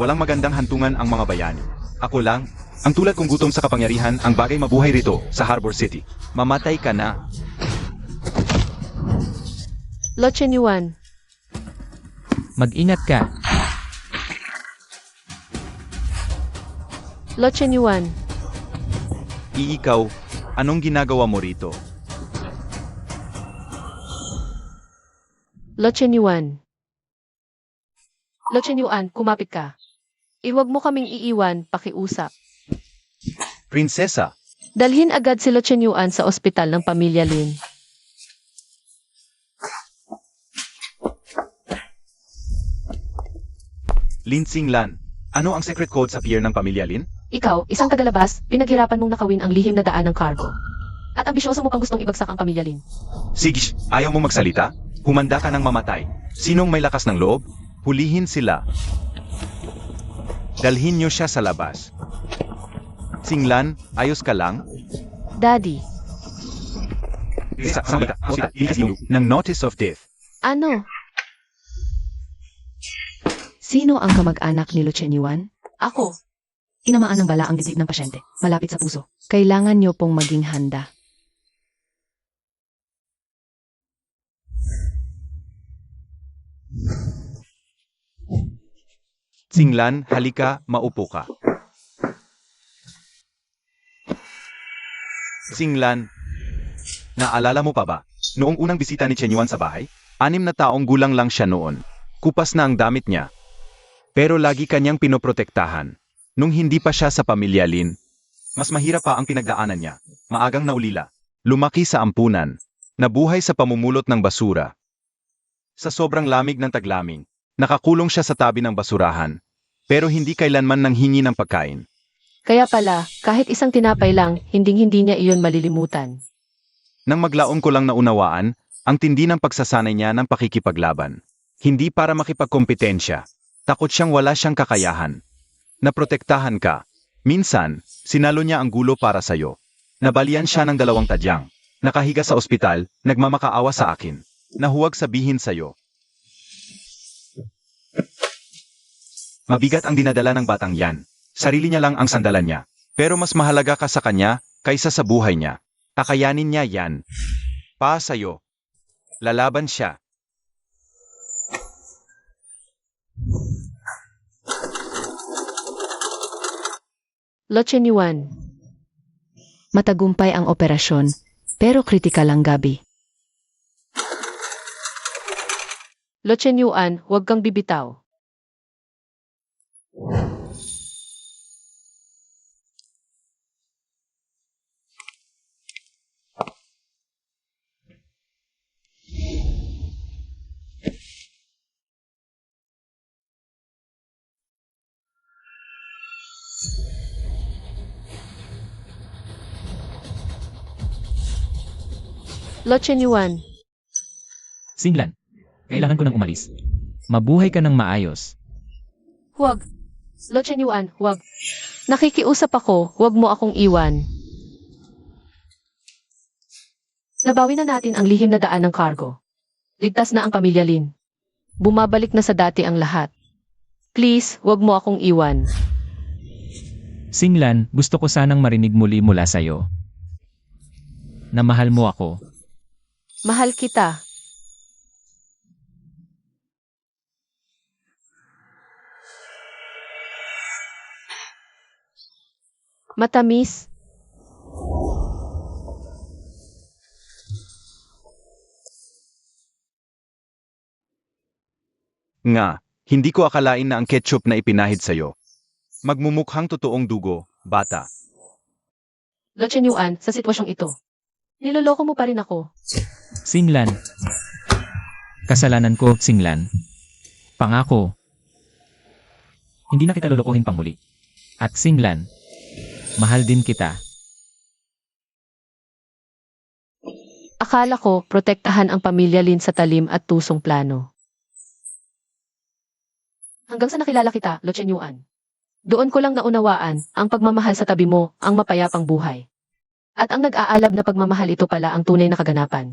walang magandang hantungan ang mga bayani. Ako lang, ang tulad kong gutom sa kapangyarihan ang bagay mabuhay rito sa Harbor City. Mamatay ka na. Lucien Yuan, Mag-ingat ka. Lucien Yuan, Ikaw, anong ginagawa mo rito? Lucien Yuan. Lucien Yuan, kumapit ka. Iwag mo kaming iiwan, pakiusap. Prinsesa, Dalhin agad si Lucien Yuan sa ospital ng pamilya Lin. Lin Singlan, ano ang secret code sa pier ng pamilya Lin? Ikaw, isang tagalabas, pinaghirapan mong nakawin ang lihim na daan ng cargo. At ambisyoso mo pang gustong ibagsak ang pamilya Lin. Sige, ayaw mo magsalita? Humanda ka ng mamatay. Sinong may lakas ng loob? Hulihin sila. Dalhin niyo siya sa labas. Singlan, ayos ka lang? Daddy, Ng notice of death. ano? Sino ang kamag-anak ni Lucien Yuan? Ako. Inamaan ng bala ang dibdib ng pasyente, malapit sa puso. Kailangan niyo pong maging handa. Singlan, halika, maupo ka. Singlan, naalala mo pa ba? Noong unang bisita ni Chenyuan sa bahay, 6 na taong gulang lang siya noon. Kupas na ang damit niya, Pero lagi kanyang pinoprotektahan. Nung hindi pa siya sa pamilya Lin, mas mahirap pa ang pinagdaanan niya. Maagang naulila. Lumaki sa ampunan. Nabuhay sa pamumulot ng basura. Sa sobrang lamig ng taglaming, nakakulong siya sa tabi ng basurahan. Pero hindi kailanman nanghingi ng pagkain. Kaya pala, kahit isang tinapay lang, hinding-hindi niya iyon malilimutan. Nang maglaon ko lang naunawaan, ang tindi ng pagsasanay niya ng pakikipaglaban. Hindi para makipagkompetensya. Takot siyang wala siyang kakayahan. Naprotektahan ka. Minsan, sinalo niya ang gulo para sa'yo. Nabalian siya ng 2 tadyang. Nakahiga sa ospital, nagmamakaawa sa akin. Na huwag sabihin sa'yo. Mabigat ang dinadala ng batang yan. Sarili niya lang ang sandalan niya. Pero mas mahalaga ka sa kanya kaysa sa buhay niya. Kakayanin niya yan. Pa sa'yo. Lalaban siya. Lo Chen Yuan. Matagumpay ang operasyon, pero kritikal ang gabi. Lo Chen Yuan, huwag kang bibitaw. Lo Chen Yuan. Singlan, kailangan ko nang umalis. Mabuhay ka ng maayos. Huwag. Lo Chen Yuan, huwag. Nakikiusap ako, huwag mo akong iwan. Nabawi na natin ang lihim na daan ng cargo. Ligtas na ang pamilya Lin. Bumabalik na sa dati ang lahat. Please, huwag mo akong iwan. Singlan, gusto ko sanang marinig muli mula sa'yo. Na mahal mo ako. Mahal kita. Matamis. Nga, hindi ko akalain na ang ketchup na ipinahid sa'yo. Magmumukhang totoong dugo, bata. Lo Chen Yuan, sa sitwasyong ito. Niloloko mo pa rin ako. Singlan. Kasalanan ko, Singlan. Pangako. Hindi na kita lolokohin pang muli. At Singlan, mahal din kita. Akala ko, protektahan ang pamilya Lin sa talim at tusong plano. Hanggang sa nakilala kita, Lo Chen Yuan. Doon ko lang naunawaan, ang pagmamahal sa tabi mo, ang mapayapang buhay. At ang nag-aalab na pagmamahal ito pala ang tunay na kaganapan.